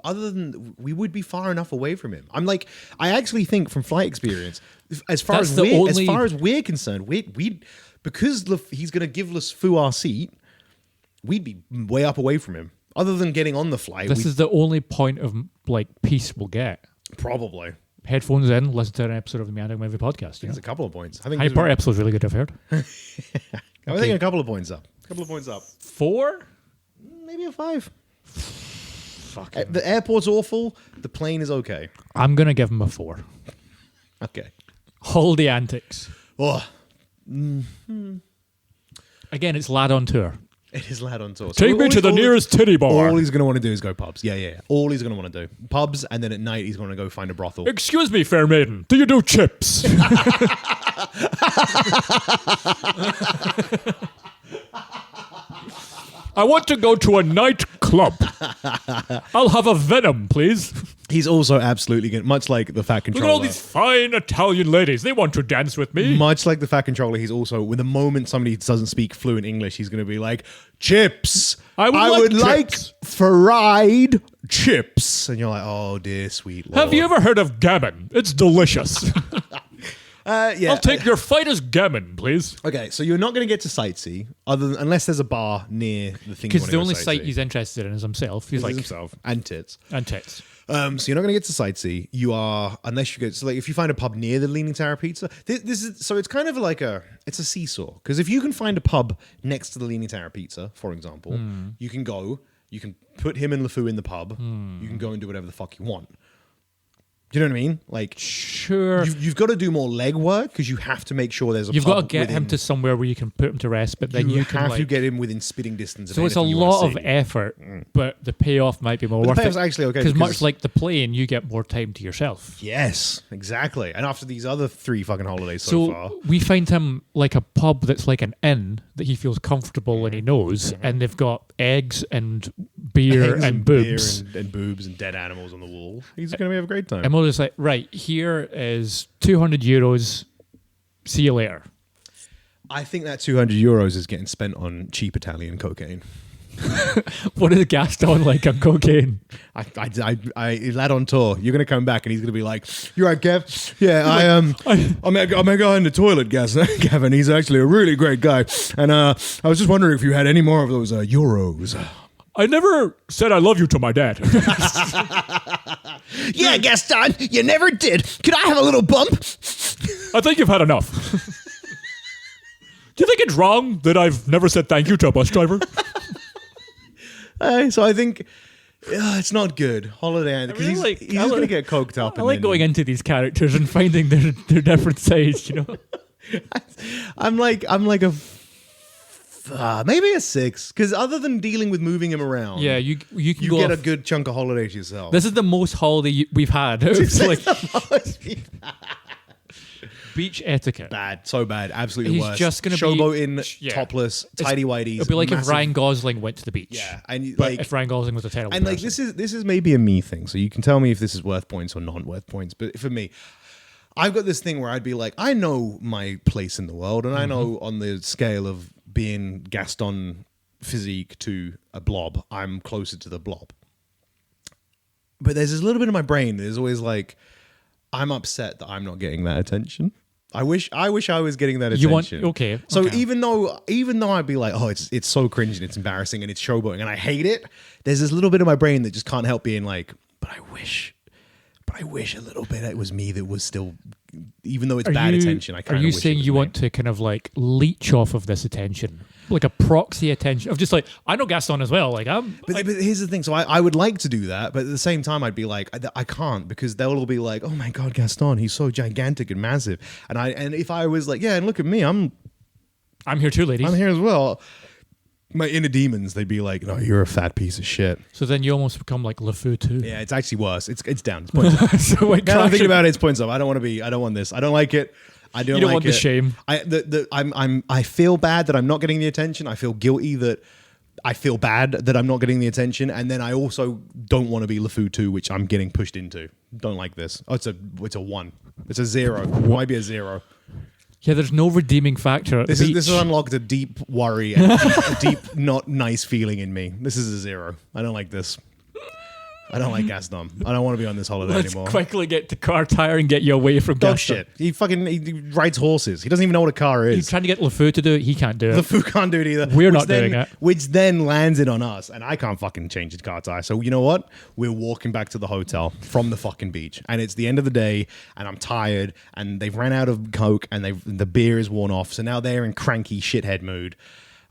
other than we would be far enough away from him. I'm like, I actually think from flight experience, as far That's as the we're concerned, we because he's going to give LeFou our seat, we'd be way up away from him. Other than getting on the flight, This is the only point of like peace we'll get. probably. Headphones in, listen to an episode of the Meandering Movie Podcast. You know? There's a couple of points. I think Hyde Park episode's really good, I've heard. I think a couple of points up. 4? Maybe a 5. Fuck. The airport's awful. The plane is okay. I'm going to give him a 4. Okay. Holiday antics. Oh, Again, it's lad on tour. it is lad on tour. So Take me to the nearest titty bar. All he's going to want to do is go pubs. Yeah. All he's going to want to do. Pubs, and then at night he's going to go find a brothel. Excuse me, fair maiden. Do you do chips? I want to go to a nightclub. I'll have a Venom, please. He's also absolutely going to, much like the Fat Look Controller. at all these fine Italian ladies. They want to dance with me. Much like the Fat Controller, he's also, with the moment somebody doesn't speak fluent English, he's going to be like, chips. I would like chips." fried chips. And you're like, oh, dear sweet Lord. Have you ever heard of gammon? It's delicious. Yeah. I'll take your finest gammon, please. Okay, so you're not going to get to sightsee unless there's a bar near the thing. Because the only site he's interested in is himself. He's like, himself and tits. and tits. So you're not going to get to sightsee. You are, unless you get, so like if you find a pub near the Leaning Tower Pizza, this is, so it's kind of like it's a seesaw. Because if you can find a pub next to the Leaning Tower Pizza, for example, you can go, you can put him and LeFou in the pub, you can go and do whatever the fuck you want. Do you know what I mean? Like, Sure. you've got to do more legwork because you have to make sure there's a You've pub got to get him within- to somewhere where you can put him to rest, but then you can have like, to get him within spitting distance. Of so it's a anything you wanna lot of see. effort, but the payoff might be more But the worth payoff's it. actually okay Because because- much like the plane, you get more time to yourself. Yes, exactly. And after these other 3 fucking holidays so far, we find him like a pub that's like an inn that he feels comfortable and he knows, and they've got eggs and beer eggs and beer boobs. and boobs and dead animals on the wall. He's going to have a great time. And we're just like, right, here is €200. See you later. I think that €200 is getting spent on cheap Italian cocaine. What is Gaston like on cocaine? I lad on tour. You're going to come back and he's going to be like, "You're right, Gav. Yeah, I met a guy in the toilet, Gavin. He's actually a really great guy. And I was just wondering if you had any more of those euros." I never said I love you to my dad. Yeah, Gaston, you never did. Could I have a little bump? I think you've had enough. Do you think it's wrong that I've never said thank you to a bus driver? So I think it's not good. Holiday because really he's going to get coked up. I like going into these characters and finding their different sides, you know? I'm like a maybe a 6 because other than dealing with moving him around, Yeah, you can you go get off- a good chunk of holiday to yourself. This is the most holiday we've had. It's like beach etiquette. bad, so bad, absolutely He's worst. just gonna be- showboating, yeah. topless, tidy whities. It'd be like if massive- Ryan Gosling went to the beach. yeah, and But like if Ryan Gosling was a terrible and like person. this is maybe a me thing, so you can tell me if this is worth points or not worth points. But for me, I've got this thing where I'd be like, I know my place in the world, and I know on the scale of being Gaston physique to a blob, I'm closer to the blob. But there's this little bit of my brain that is always like, I'm upset that I'm not getting that attention. I wish I was getting that You want- attention. okay, So okay. even though I'd be like, oh, it's so cringe and it's embarrassing and it's showboating and I hate it, there's this little bit of my brain that just can't help being like, but I wish a little bit it was me that was still, even though it's bad attention. I Are kind of you wish it saying was you me. want to kind of like leech off of this attention, like a proxy attention of just like I know Gaston as well. Like I'm. But here's the thing. So I would like to do that, but at the same time, I'd be like, I can't because they'll all be like, oh my God, Gaston, he's so gigantic and massive. And if I was like, yeah, and look at me, I'm here too, ladies. here as well. My inner demons, they'd be like, no, you're a fat piece of shit. So then you almost become like LeFou too. Yeah, it's actually worse. It's down. It's points up. So like Now that I'm thinking crashing- about it, it's points up. I don't want this. I don't like it. I don't You don't like want the it. shame. I feel bad that I'm not getting the attention. I feel guilty that I feel bad that I'm not getting the attention, and then I also don't want to be LeFou too, which I'm getting pushed into. Don't like this. Oh, it's a 1. It's a 0. It might be a 0. Yeah, there's no redeeming factor at This the is beach. this has unlocked a deep worry and a deep not nice feeling in me. This is a 0. I don't like this. I don't like Gaston. I don't want to be on this holiday Let's anymore. quickly get to car tire and get you away from Dog Gaston. shit. He rides horses. He doesn't even know what a car He's is. trying to get LeFou to do it. He can't do it. LeFou can't do it either. We're Which not then- doing it. Which then lands it on us, and I can't fucking change the car tire. So you know what? We're walking back to the hotel from the fucking beach, and it's the end of the day, and I'm tired, and they've ran out of Coke, and the beer is worn off. So now they're in cranky shithead mood.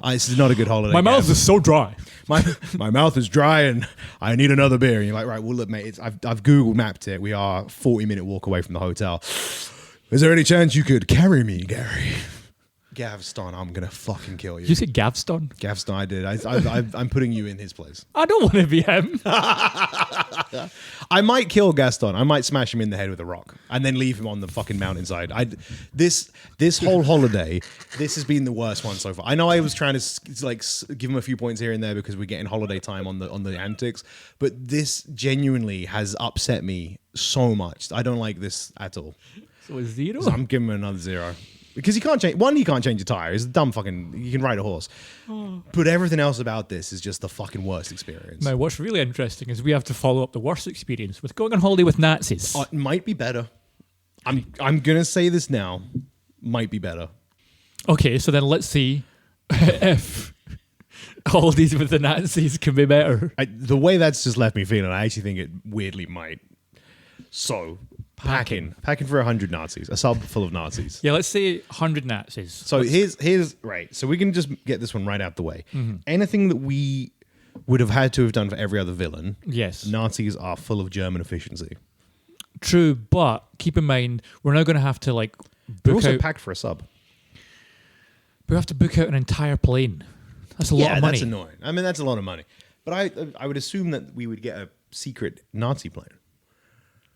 This is not a good holiday. My mouth Gav. is so dry. My mouth is dry and I need another beer. And you're like, right, well, look, mate, I've Google mapped it. We are a 40-minute walk away from the hotel. Is there any chance you could carry me, Gary? Gavston, I'm going to fucking kill you. Did you say Gavston? Gavston, I did. I'm putting you in his place. I don't want to be him. I might kill Gaston. I might smash him in the head with a rock and then leave him on the fucking mountainside. This whole holiday, this has been the worst one so far. I know I was trying to give him a few points here and there because we're getting holiday time on the antics, but this genuinely has upset me so much. I don't like this at all. So a 0? So I'm giving him another 0. Because he can't change. One, he can't change a tire. He's a dumb fucking. He can ride a horse, but everything else about this is just the fucking worst experience. Now, what's really interesting is we have to follow up the worst experience with going on holiday with Nazis. It might be better. I'm gonna say this now. Might be better. Okay, so then let's see if holidays with the Nazis can be better. The way that's just left me feeling, I actually think it weirdly might. So packing for 100 Nazis, a sub full of Nazis. Yeah, let's say 100 Nazis. So here's right. So we can just get this one right out the way. Anything that we would have had to have done for every other villain, Yes. Nazis are full of German efficiency. True, but keep in mind, we're now going to have to like They're book also out. packed for a sub. We have to book out an entire plane. That's a lot of money. That's annoying. I mean, that's a lot of money. But I would assume that we would get a secret Nazi plane.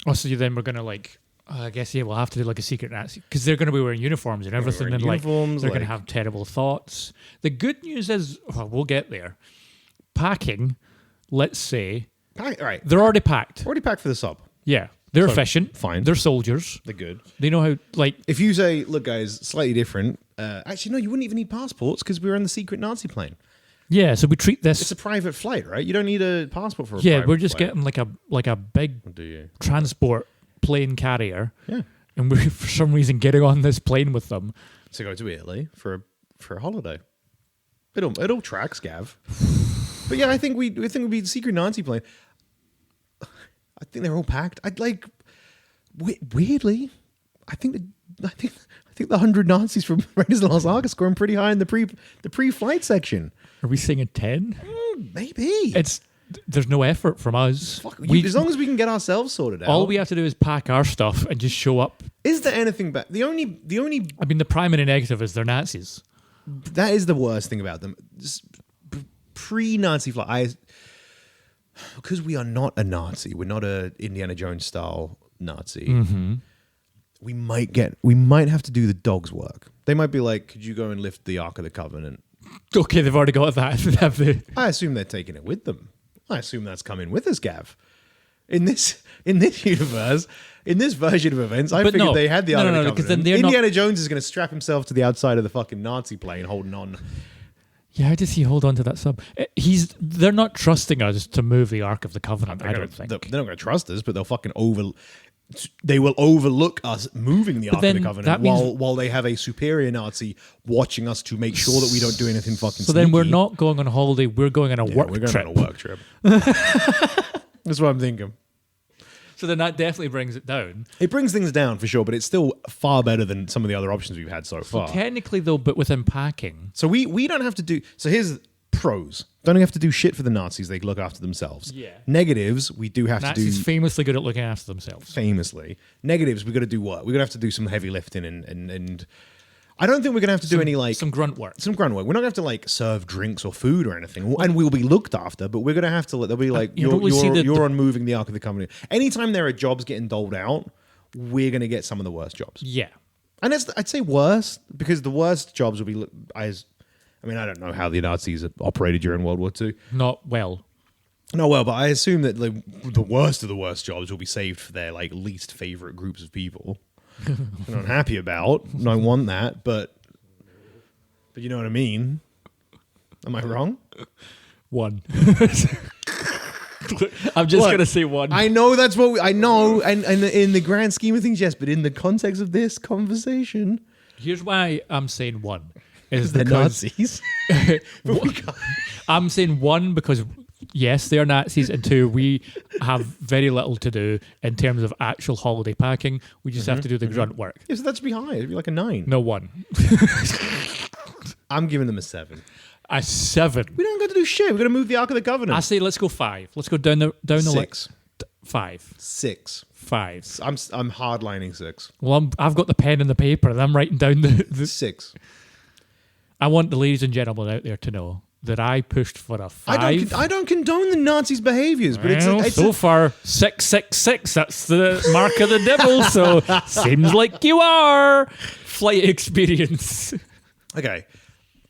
Oh, so then we're going to like, I guess, yeah, we'll have to do like a secret Nazi because they're going to be wearing uniforms and everything. wearing And uniforms, like, they're going to like- have terrible thoughts. The good news is, well, we'll get there. Packing, let's say, Right. they're already packed. Already packed for the sub. Yeah. They're So, efficient. fine. They're soldiers. They're good. They know how, like, If you say, look, guys, slightly different. Actually, no, you wouldn't even need passports because we were on the secret Nazi plane. yeah, so we treat this. It's a private flight, right? You don't need a passport for a yeah, private we're just flight. getting like a big Do you? transport plane carrier. Yeah. And we're for some reason getting on this plane with them. To go to Italy for a holiday. It all tracks, Gav. But yeah, I think we'd be the secret Nazi plane. I think they're all packed. I'd like weirdly, I think I think the 100 Nazis from Raiders of the Lost Ark are scoring pretty high in the pre-flight section. Are we saying a 10? Maybe. There's no effort from us. Fuck, as long as we can get ourselves sorted out. All we have to do is pack our stuff and just show up. Is there anything bad? The only I mean, the primary negative is they're Nazis. that is the worst thing about them. Pre-Nazi flight, because we are not a Nazi. We're not a Indiana Jones style Nazi. Mm-hmm. We might have to do the dog's work. They might be like, could you go and lift the Ark of the Covenant? Okay, they've already got that. Have they? I assume they're taking it with them. I assume that's coming with us, Gav. In this universe, in this version of events, I figured they had the Ark of the Covenant. Then Indiana Jones is going to strap himself to the outside of the fucking Nazi plane, holding on. Yeah, how does he hold on to that sub? They're not trusting us to move the Ark of the Covenant. I don't think They're not going to trust us, but they'll fucking They will overlook us moving the Ark of the Covenant while they have a superior Nazi watching us to make sure that we don't do anything fucking. So then we're not going on holiday. We're going on a work we're going trip. on a work trip. That's what I'm thinking. So then that definitely brings it down. It brings things down for sure, but it's still far better than some of the other options we've had so far. Technically, though, but within packing. So we don't have to do. So here's pros. Don't have to do shit for the Nazis. They look after themselves. Yeah. Negatives, we do have Nazis to do. famously good at looking after themselves. Famously. Negatives, we've got to do what? We're going to have to do some heavy lifting and I don't think we're going to have to do any like some grunt work. Some grunt work. We're not going to have to like serve drinks or food or anything, and we'll be looked after. But we're going to have to. They'll be like, you're on moving the Ark of the Covenant. Anytime there are jobs getting doled out, we're going to get some of the worst jobs. Yeah, and I'd say worst because the worst jobs will be. I mean, I don't know how the Nazis operated during World War II. Not well. No, well, but I assume that the worst of the worst jobs will be saved for their like least favorite groups of people. I'm not happy about. I want that, but you know what I mean. Am I wrong? One. I'm just gonna say one. I know that's what I know, and in the grand scheme of things, yes. But in the context of this conversation, here's why I'm saying one. Is they're Nazis. I'm saying one because yes, they are Nazis, and two, we have very little to do in terms of actual holiday packing. We just have to do the grunt work. Yeah, so that should be high. It'd be like a 9. No, 1. I'm giving them a 7. A 7. We don't got to do shit. We're gonna move the Ark of the Covenant. I say let's go 5. Let's go down the 6. list. 5. 6. 5. I'm hardlining 6. Well, I've got the pen and the paper, and I'm writing down the 6. I want the ladies and gentlemen out there to know that I pushed for a 5. I don't condone the Nazis' behaviors, but it's so far 666. That's the mark of the devil. So seems like you are flight experience. Okay,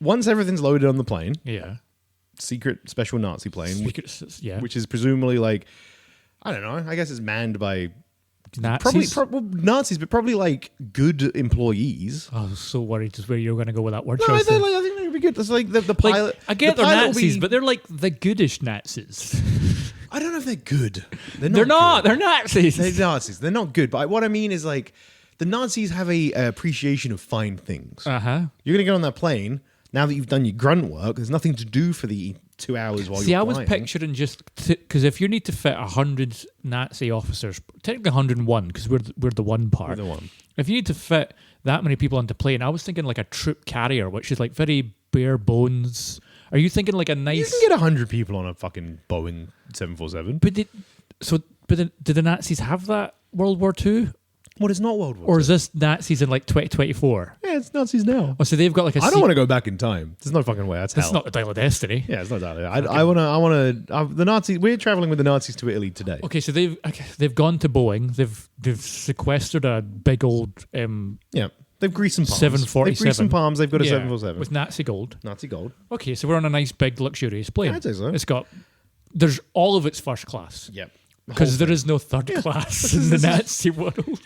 once everything's loaded on the plane, Yeah, secret special Nazi plane, yeah, which is presumably like I don't know. I guess it's manned by Nazis. probably Nazis, but probably like good employees. I was so worried just where you're going to go with that word. No, I think they'd be good. It's like the pilot. I get the they're pilot Nazis, but they're like the goodish Nazis. I don't know if they're good. They're not. Good. They're Nazis. They're Nazis. They're not good. But what I mean is like the Nazis have a appreciation of fine things. Uh huh. You're gonna get on that plane now that you've done your grunt work. There's nothing to do for the 2 hours while See, you're I was flying. picturing just because if you need to fit 100 Nazi officers, technically 101 because we're the one part. We're the one. If you need to fit that many people onto plane, I was thinking like a troop carrier, which is like very bare bones. Are you thinking like a nice? You can get 100 people on a fucking Boeing 747. But did the Nazis have that World War II? What is not World War Or II? is this Nazis in like 2024? Yeah, it's Nazis now. Oh, so they've got like a. I don't want to go back in time. There's no fucking way. That's That's hell. not the Dial of Destiny. Yeah, it's not that. I want to. The Nazis. We're traveling with the Nazis to Italy today. Okay, so they've gone to Boeing. They've sequestered a big old Yeah, they've greased some palms. 747. They've greased some palms. They've got a yeah, 747 with Nazi gold. Nazi gold. Okay, so we're on a nice big luxurious plane. I'd say so. It's got there's all of its first class. Yep. Because there is no third class in the Nazi world.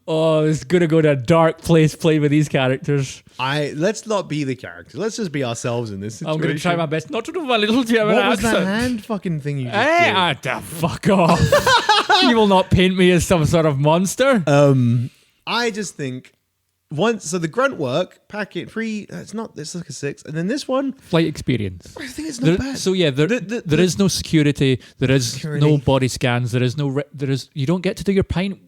Oh, it's gonna go to a dark place playing with these characters. Let's not be the characters. Let's just be ourselves in this situation. I'm gonna try my best not to do my little German What was accent. that hand fucking thing you just Hey, did? fuck off! You will not paint me as some sort of monster. I just think So the grunt work, packet, it's like a 6. And then this one, Flight experience. I think it's not bad. So yeah, there is no security. There is Security. no body scans. There is no. You don't get to do your pint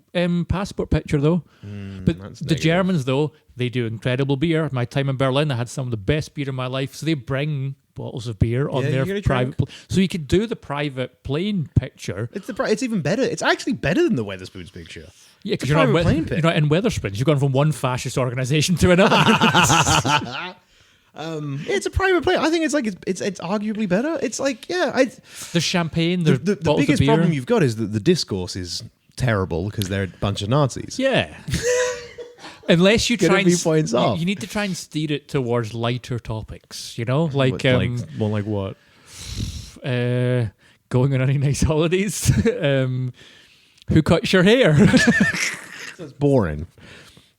passport picture though. But that's the negative. Germans though, they do incredible beer. My time in Berlin, I had some of the best beer in my life. So they bring bottles of beer on Yeah, you their get a private. drink. So you could do the private plane picture. It's even better. It's actually better than the Weatherspoons picture. Yeah, because a you're not private plane pic. you're not in Weatherspoons. You've gone from one fascist organisation to another. It's a private plane. I think it's arguably better. It's like There's champagne. the There's bottles biggest of beer. problem you've got is that the discourse is terrible because they're a bunch of Nazis. Yeah. Unless you Gonna try and be points off. you need to try and steer it towards lighter topics, like More like what? going on any nice holidays. Who cuts your hair? That's boring.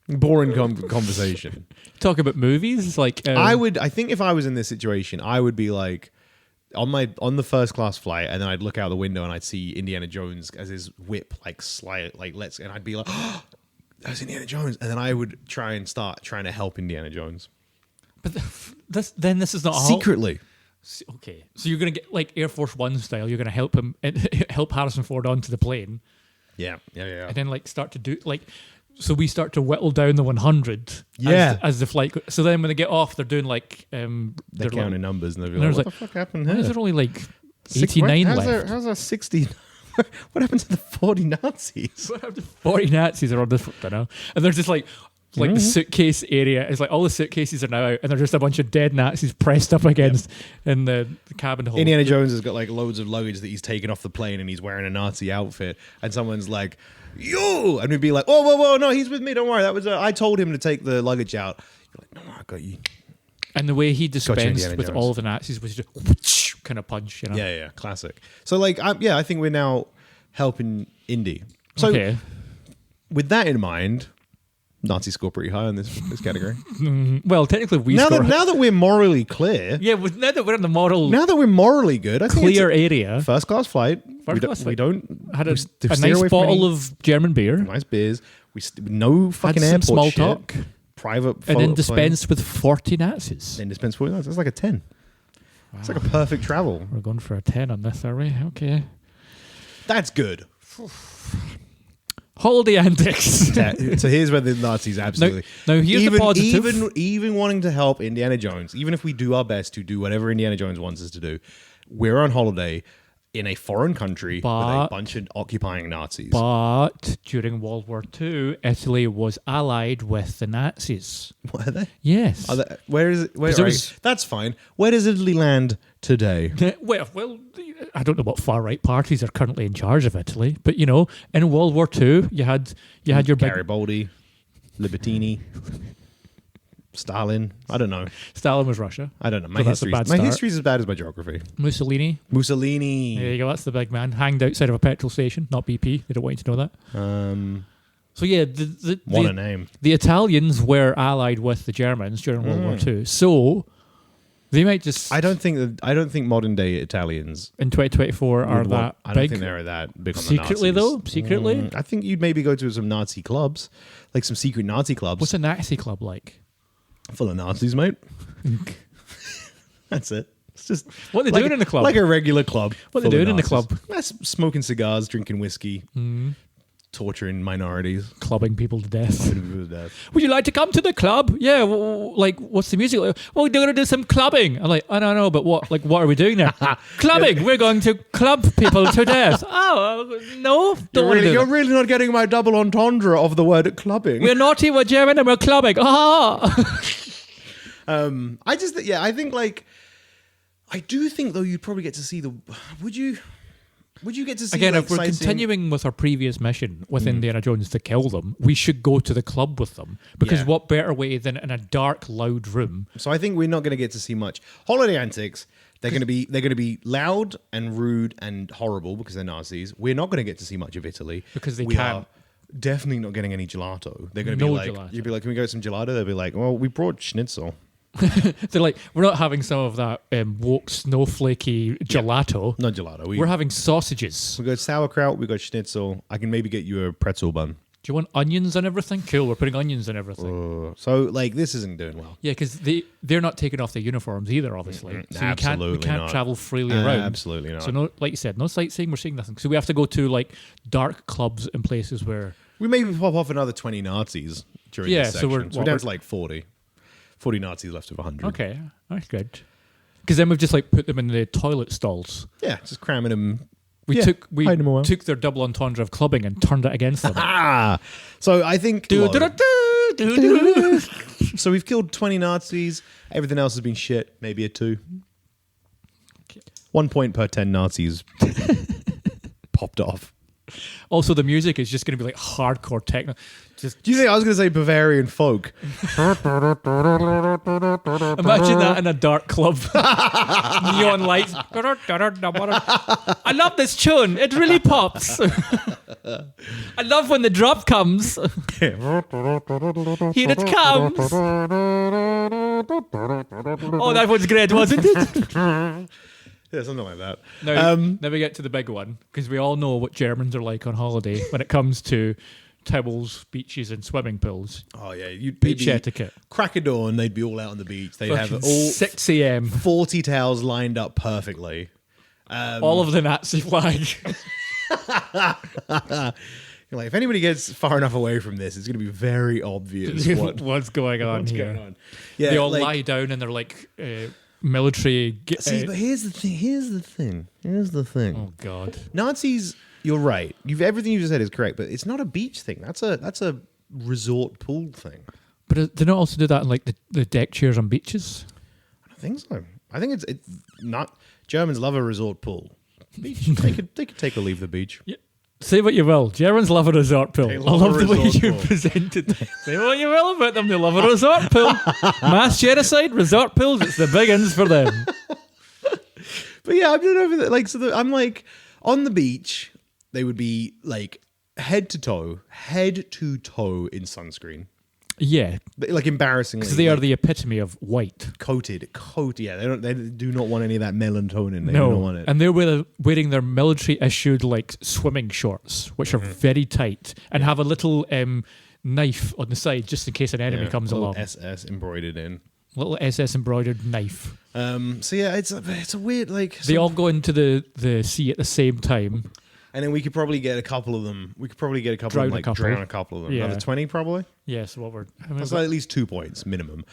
Boring conversation. Talk about movies, like I think if I was in this situation, I would be like on the first class flight, and then I'd look out the window and I'd see Indiana Jones as his whip slide, and I'd be like, oh, that's Indiana Jones, and then I would trying to help Indiana Jones But this is not secretly. okay. So you're gonna get like Air Force One style. You're gonna help him help Harrison Ford onto the plane, Yeah. and then like start to do like. So we start to whittle down the 100 as the flight. So then when they get off, they're doing like They're counting numbers, and they're and like, there's what like, the fuck happened why here? is there only like 89 left? How's our 60? What happened to the 40 Nazis? What happened to 40 Nazis are on this? I don't know. And there's just like the suitcase area. It's like all the suitcases are now out, and there's just a bunch of dead Nazis pressed up against in the cabin hold. Indiana Jones has got like loads of luggage that he's taken off the plane, and he's wearing a Nazi outfit, and someone's like, "Yo!" and we'd be like, "Oh, whoa, no, he's with me. Don't worry. That was I told him to take the luggage out." You're like, "No, I got you." And the way he dispensed Indiana with Jones. all the Nazis was just kind of punch, Yeah, classic. So like, I think we're now helping Indy. So okay. with that in mind, Nazis score pretty high on this category. Well, technically we now score. that we're morally clear, Yeah, now that we're in the moral now that we're morally good, I think clear it's area, a first class flight. First class We flight. don't had a steer nice away from bottle any of German beer, nice beers. No had fucking some airport small shit. talk, Private and then plane. dispensed with 40 Nazis. Then dispensed 40. That's like a 10. It's like a perfect travel. We're going for a 10 on this, are we? Okay. That's good. Holiday antics. So here's where the Nazis absolutely. Now here's the positive. Even wanting to help Indiana Jones, even if we do our best to do whatever Indiana Jones wants us to do, we're on holiday in a foreign country with a bunch of occupying Nazis. But during World War II, Italy was allied with the Nazis. What are they? Yes. Where is it? Where, There right, was- that's fine. Where does Italy land today? Well, I don't know what far right parties are currently in charge of Italy, but in World War II, you had your big Garibaldi, Libertini, Stalin. I don't know. Stalin was Russia. I don't know. My So that's a history. bad My start. history's as bad as my geography. Mussolini. Mussolini. There you go. That's the big man. Hanged outside of a petrol station, not BP. They don't want you to know that. So yeah, What a name. the Italians were allied with the Germans during World War II. So they might just I don't think modern day Italians in 2024 are would that want- I don't big. think they're that big on Secretly the Nazis. though, secretly. I think you'd maybe go to some Nazi clubs, like some secret Nazi clubs. What's a Nazi club like? Full of Nazis, mate. That's it. It's just What are they doing in the club? Like a regular club. What are they full of doing in the Nazis. club? That's smoking cigars, drinking whiskey, torturing minorities. Clubbing people to death. Putting people to death. Would you like to come to the club? Yeah. Like, what's the music? Like? Well, we're going to do some clubbing. I'm like, I don't know, but what? Like, what are we doing there? Clubbing. We're going to club people to death. Oh no! Don't want to do You're that. really not getting my double entendre of the word clubbing. We're naughty. We're German, and we're clubbing. Ah! I think like, I do think though you'd probably get to see the. Would you get to see Again, like, if we're sightseeing- continuing with our previous mission with Indiana Jones to kill them, we should go to the club with them because Yeah. what better way than in a dark, loud room? So I think we're not going to get to see much holiday antics. They're going to be loud and rude and horrible because they're Nazis. We're not going to get to see much of Italy Because they we can't. are definitely not getting any gelato. They're going to No be like, gelato. you'd be like, can we go get some gelato? They'll be like, well, we brought schnitzel. They're like, we're not having some of that woke, snowflakey gelato. Not gelato. We're having sausages. We got sauerkraut. We got schnitzel. I can maybe get you a pretzel bun. Do you want onions and everything? Cool, we're putting onions in everything. So like this isn't doing well. Yeah, because they're not taking off their uniforms either, obviously. So Absolutely we can't not. travel freely around. Absolutely not. So no, like you said, no sightseeing. We're seeing nothing. So we have to go to like dark clubs and places where. We maybe pop off another 20 Nazis during this So section. we're We're down to like 40. 40 Nazis left of 100. Okay, that's good. Because then we've just like put them in the toilet stalls. Yeah, just cramming them. We Yeah, took hide 'em away. took their double entendre of clubbing and turned it against them. So I think. Do, low. do, do, do, do, do. So we've killed 20 Nazis. Everything else has been shit. Maybe a 2. 1 point per 10 Nazis popped off. Also, the music is just going to be like hardcore techno. Just Do you think I was going to say Bavarian folk? imagine that in a dark club. Neon lights. I love this tune. It really pops. I love when the drop comes. Here it comes. Oh, that was great, wasn't it? Yeah, something like that. Now we get to the big one, because we all know what Germans are like on holiday when it comes to towels, beaches, and swimming pools. Oh, yeah. You'd Beach be etiquette. crack of dawn, they'd be all out on the beach. They'd have Fucking all 6 a.m. 40 towels lined up perfectly. All of the Nazi flag. You're like, if anybody gets far enough away from this, it's going to be very obvious What's going on what's here? going on. Yeah, They all like- lie down and they're like military. See, but here's the thing. Oh God. Nazis, you're right. Everything you just said is correct, but it's not a beach thing. That's a resort pool thing. But they don't also do that in like the deck chairs on beaches. I don't think so. I think it's not. Germans love a resort pool. Beach. they could take or leave the beach. Yeah. Say what you will, Germans love a resort pool. They I love love a the way resort you pool. presented that. Say what you will about them, they love a resort pool. Mass genocide, resort pools, it's the big uns for them. But yeah, I'm just over there. Like, I'm like on the beach. They would be like head to toe in sunscreen. Yeah, Like embarrassingly, because they are like, the epitome of white. coated. Yeah, they do not want any of that melatonin. They don't want it. And they're wearing their military-issued like swimming shorts, which are very tight, and have a little knife on the side just in case an enemy comes little along. SS embroidered in. Little SS embroidered knife. So yeah, it's a weird like. They all go into the sea at the same time. and then we could probably get a couple of them. We could probably get a couple Drown of them, a like couple. drown a couple of them. Yeah. Another 20 probably. Yeah, so what we're... How many That's have like at least 2 points minimum.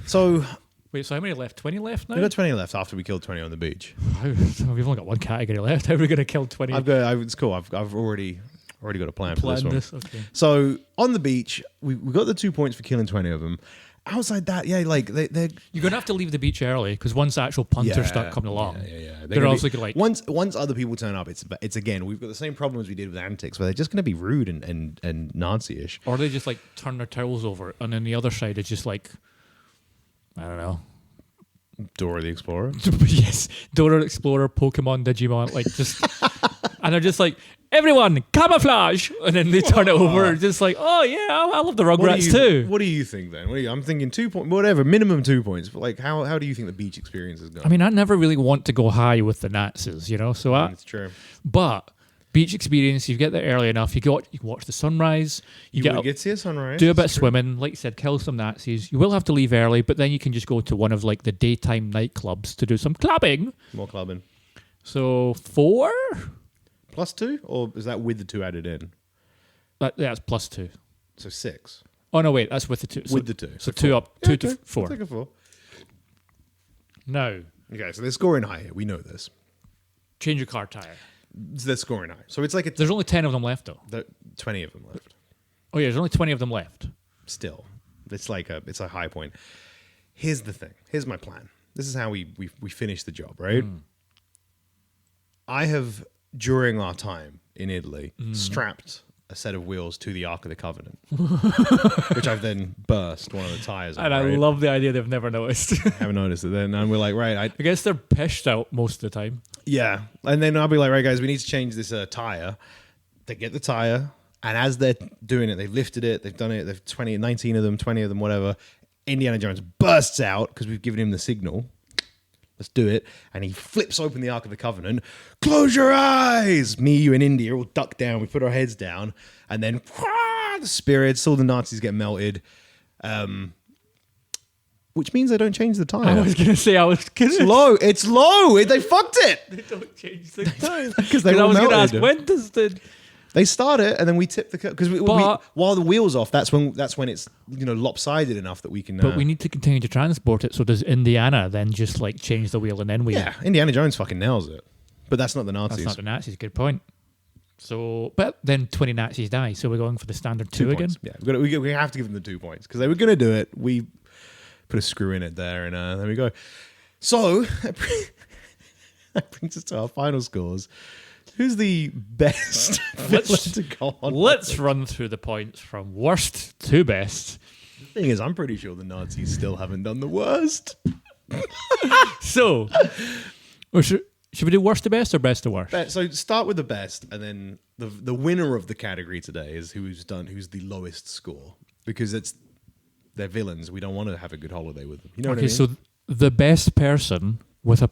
So wait, so how many left? 20 left now? we got 20 left after we killed 20 on the beach. We've only got one category left. How are we going to kill 20? It's cool. I've already got a plan for this one. Okay. So on the beach, we got the 2 points for killing 20 of them. Outside that, yeah, like they're You're going to have to leave the beach early because once the actual punters start coming along, Yeah. they're gonna also be, like... once other people turn up, it's again we've got the same problem as we did with antics, where they're just going to be rude and Nazi-ish. Or they just like turn their towels over, and then the other side is just like, I don't know. Dora the Explorer. Yes, Dora Explorer, Pokemon, Digimon, like just, and they're just like, everyone camouflage, and then they turn it over, just like, oh yeah, I love the Rugrats too. What do you think then? I'm thinking 2 points, whatever, minimum 2 points. But like, how do you think the beach experience is going? I mean, I never really want to go high with the Nazis, you know. So It's true. but beach experience, you get there early enough, you can watch the sunrise, You get would up, get to see a sunrise. do a bit of It's true. swimming, like you said, kill some Nazis. You will have to leave early, but then you can just go to one of like the daytime nightclubs to do some clubbing. More clubbing. So 4? +2, or is that with the 2 added in? That's +2. So 6 Oh no, wait, that's with the 2. So, with the 2. So 2 up, 2 to okay. 4. I'll take a 4. Now, Okay, so they're scoring high here. We know this. change your car tire. They're scoring high. So it's like There's only 10 of them left, though. 20 of them left. Oh yeah, there's only 20 of them left. Still, it's a high point. Here's the thing. Here's my plan. This is how we finish the job, right? I have, during our time in Italy, strapped a set of wheels to the Ark of the Covenant, which I've then burst one of the tires on. And I right? love the idea they've never noticed. Haven't noticed it then. And we're like, right, I guess they're pished out most of the time. yeah. And then I'll be like, right, guys, we need to change this tire. They get the tire, and as they're doing it, they've lifted it, they've done it, they've 19 of them, 20 of them, whatever. Indiana Jones bursts out because we've given him the signal. Let's do it. And he flips open the Ark of the Covenant. Close your eyes! Me, you, and Indy are all ducked down. We put our heads down. And then have the spirits. All the Nazis get melted. Which means they don't change the time. I was going to say, It's low. It's low. They fucked it. They don't change the time. Because they I were was going to melted. ask, when does the... They start it and then we tip the because But- while the wheel's off, that's when it's lopsided enough that we can. But we need to continue to transport it, so does Indiana then just like change the wheel and then we... yeah, Indiana Jones fucking nails it, but that's not the Nazis. That's not the Nazis, good point. So, but then 20 Nazis die, so we're going for the standard 2 again? points. Yeah, we have to give them the 2 points because they were going to do it. We put a screw in it there, and there we go. So that brings us to our final scores. Who's the best villain to go on? Let's run through the points from worst to best. The thing is, I'm pretty sure the Nazis still haven't done the worst. So, should we do worst to best or best to worst? So start with the best, and then the winner of the category today is who's the lowest score, because they're villains. We don't want to have a good holiday with them. You know what I mean? So the best person with a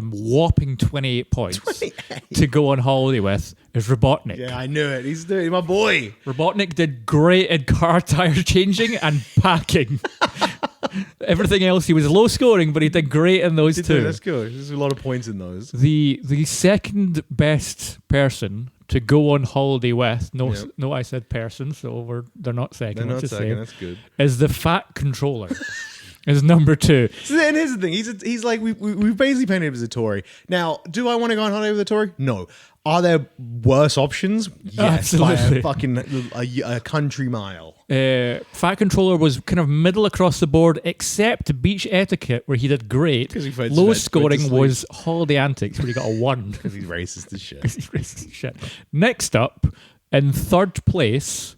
whopping 28 points 28. to go on holiday with is Robotnik. Yeah, I knew it. He's my boy. Robotnik did great in car tire changing and packing. Everything else, he was low scoring, but he did great in those two. That's good. There's a lot of points in those. The second best person to go on holiday with, no, I said person, so they're not second. They're not let's just second. say, That's good. is the fat controller. Is number 2. So then here's the thing. He's like we've basically painted him as a Tory. Now, do I want to go on holiday with a Tory? No. Are there worse options? Yes, Absolutely. by a country mile. Fat controller was kind of middle across the board, except beach etiquette, where he did great. 'Cause he went to Lowest sleep. scoring was holiday antics, where he got a 1. Because he's racist as shit. He's racist as shit. Next up, in third place,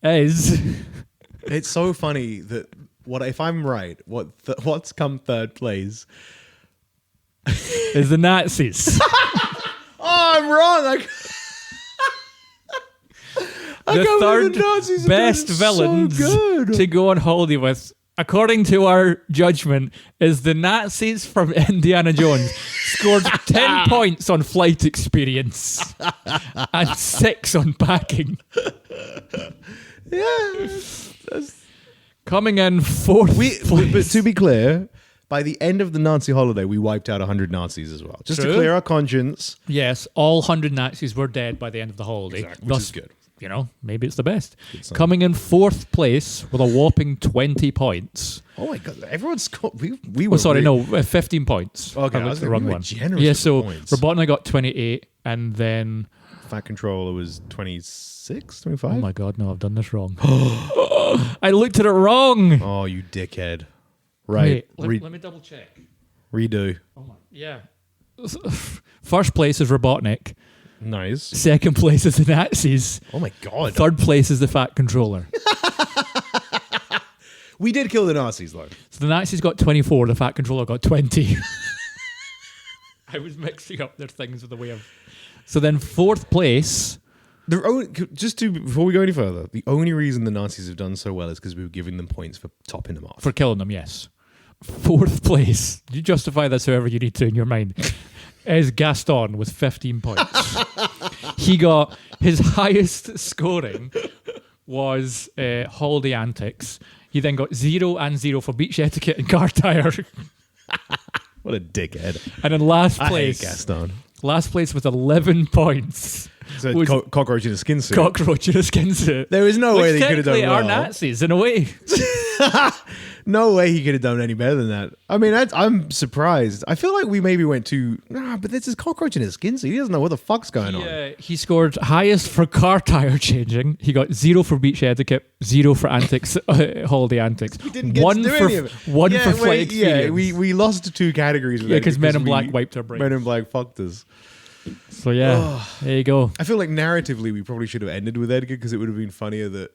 is It's so funny that if I'm right, what's come third place? is the Nazis. Oh, I'm wrong. The third Nazis are best doing villains so good. to go on holiday with, according to our judgment, is the Nazis from Indiana Jones. Scored 10 points on flight experience and 6 on packing. Yeah. Coming in fourth But place. to be clear, by the end of the Nazi holiday, we wiped out 100 Nazis as well. Just to True. clear our conscience. Yes, all 100 Nazis were dead by the end of the holiday. Exactly, which is good. You know, maybe it's the best. sign. Coming in fourth place with a whopping 20 points. Oh my God. Everyone's got... We were... Oh, sorry, no, 15 points. Okay, I I looked was at the like, wrong we were one. generous Yeah, with so points. Robotnik got 28, and then... Fat Controller was 26, 25? Oh my God, no, I've done this wrong. I looked at it wrong. Oh, you dickhead. Right. Wait, let me double check. Redo. Oh my, yeah. First place is Robotnik. Nice. Second place is the Nazis. Oh my God. Third place is the Fat Controller. We did kill the Nazis, though. So the Nazis got 24, the Fat Controller got 20. I was mixing up their things with the way of... So then fourth place... Before we go any further, the only reason the Nazis have done so well is because we were giving them points for topping them off. For killing them, yes. Fourth place, you justify this however you need to in your mind, is Gaston with 15 points. He got his highest scoring was Holiday Antics. He then got 0 and 0 for beach etiquette and car tire. What a dickhead. And in last I hate place, Gaston. last place with 11 points. So was cockroach in a skin suit. Cockroach in a skin suit. There is no Which way they could have done technically well. are Nazis in a way. No way he could have done any better than that. I mean, I'm surprised. I feel like we maybe went too... but this is cockroach in his skin suit. He doesn't know what the fuck's going on. He scored highest for car tire changing. He got 0 for beach etiquette, 0 for antics, holiday antics. We didn't get one to do for any of it. one for flight experience. Yeah, we lost 2 categories. With Yeah, it because Men in we- Black wiped our brains. Men in Black fucked us. So yeah, there you go. I feel like narratively we probably should have ended with Edgar because it would have been funnier that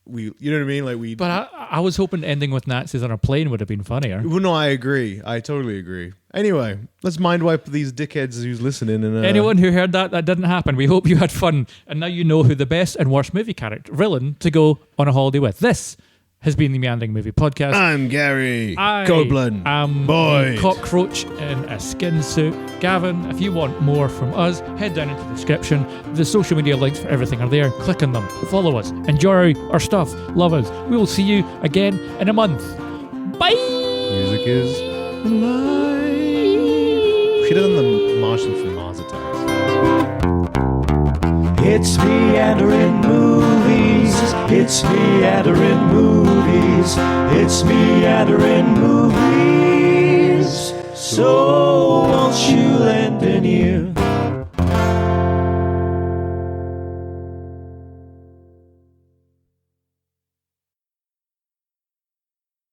you know what I mean? Like we. But I was hoping ending with Nazis on a plane would have been funnier. Well, no, I agree. I totally agree. Anyway, let's mind wipe these dickheads who's listening. And Anyone who heard that didn't happen. We hope you had fun, and now you know who the best and worst movie character villain to go on a holiday with. This has been the Meandering Movie Podcast. I'm Gary. I Goblin. am Boyd. a cockroach in a skin suit. Gavin, if you want more from us, head down into the description. The social media links for everything are there. Click on them. Follow us. Enjoy our stuff. Love us. We will see you again in a month. Bye! Music is live. Should have done the Martian from Mars Attacks. It's meandering movies. It's meandering movies. It's meandering movies. So won't you lend an ear?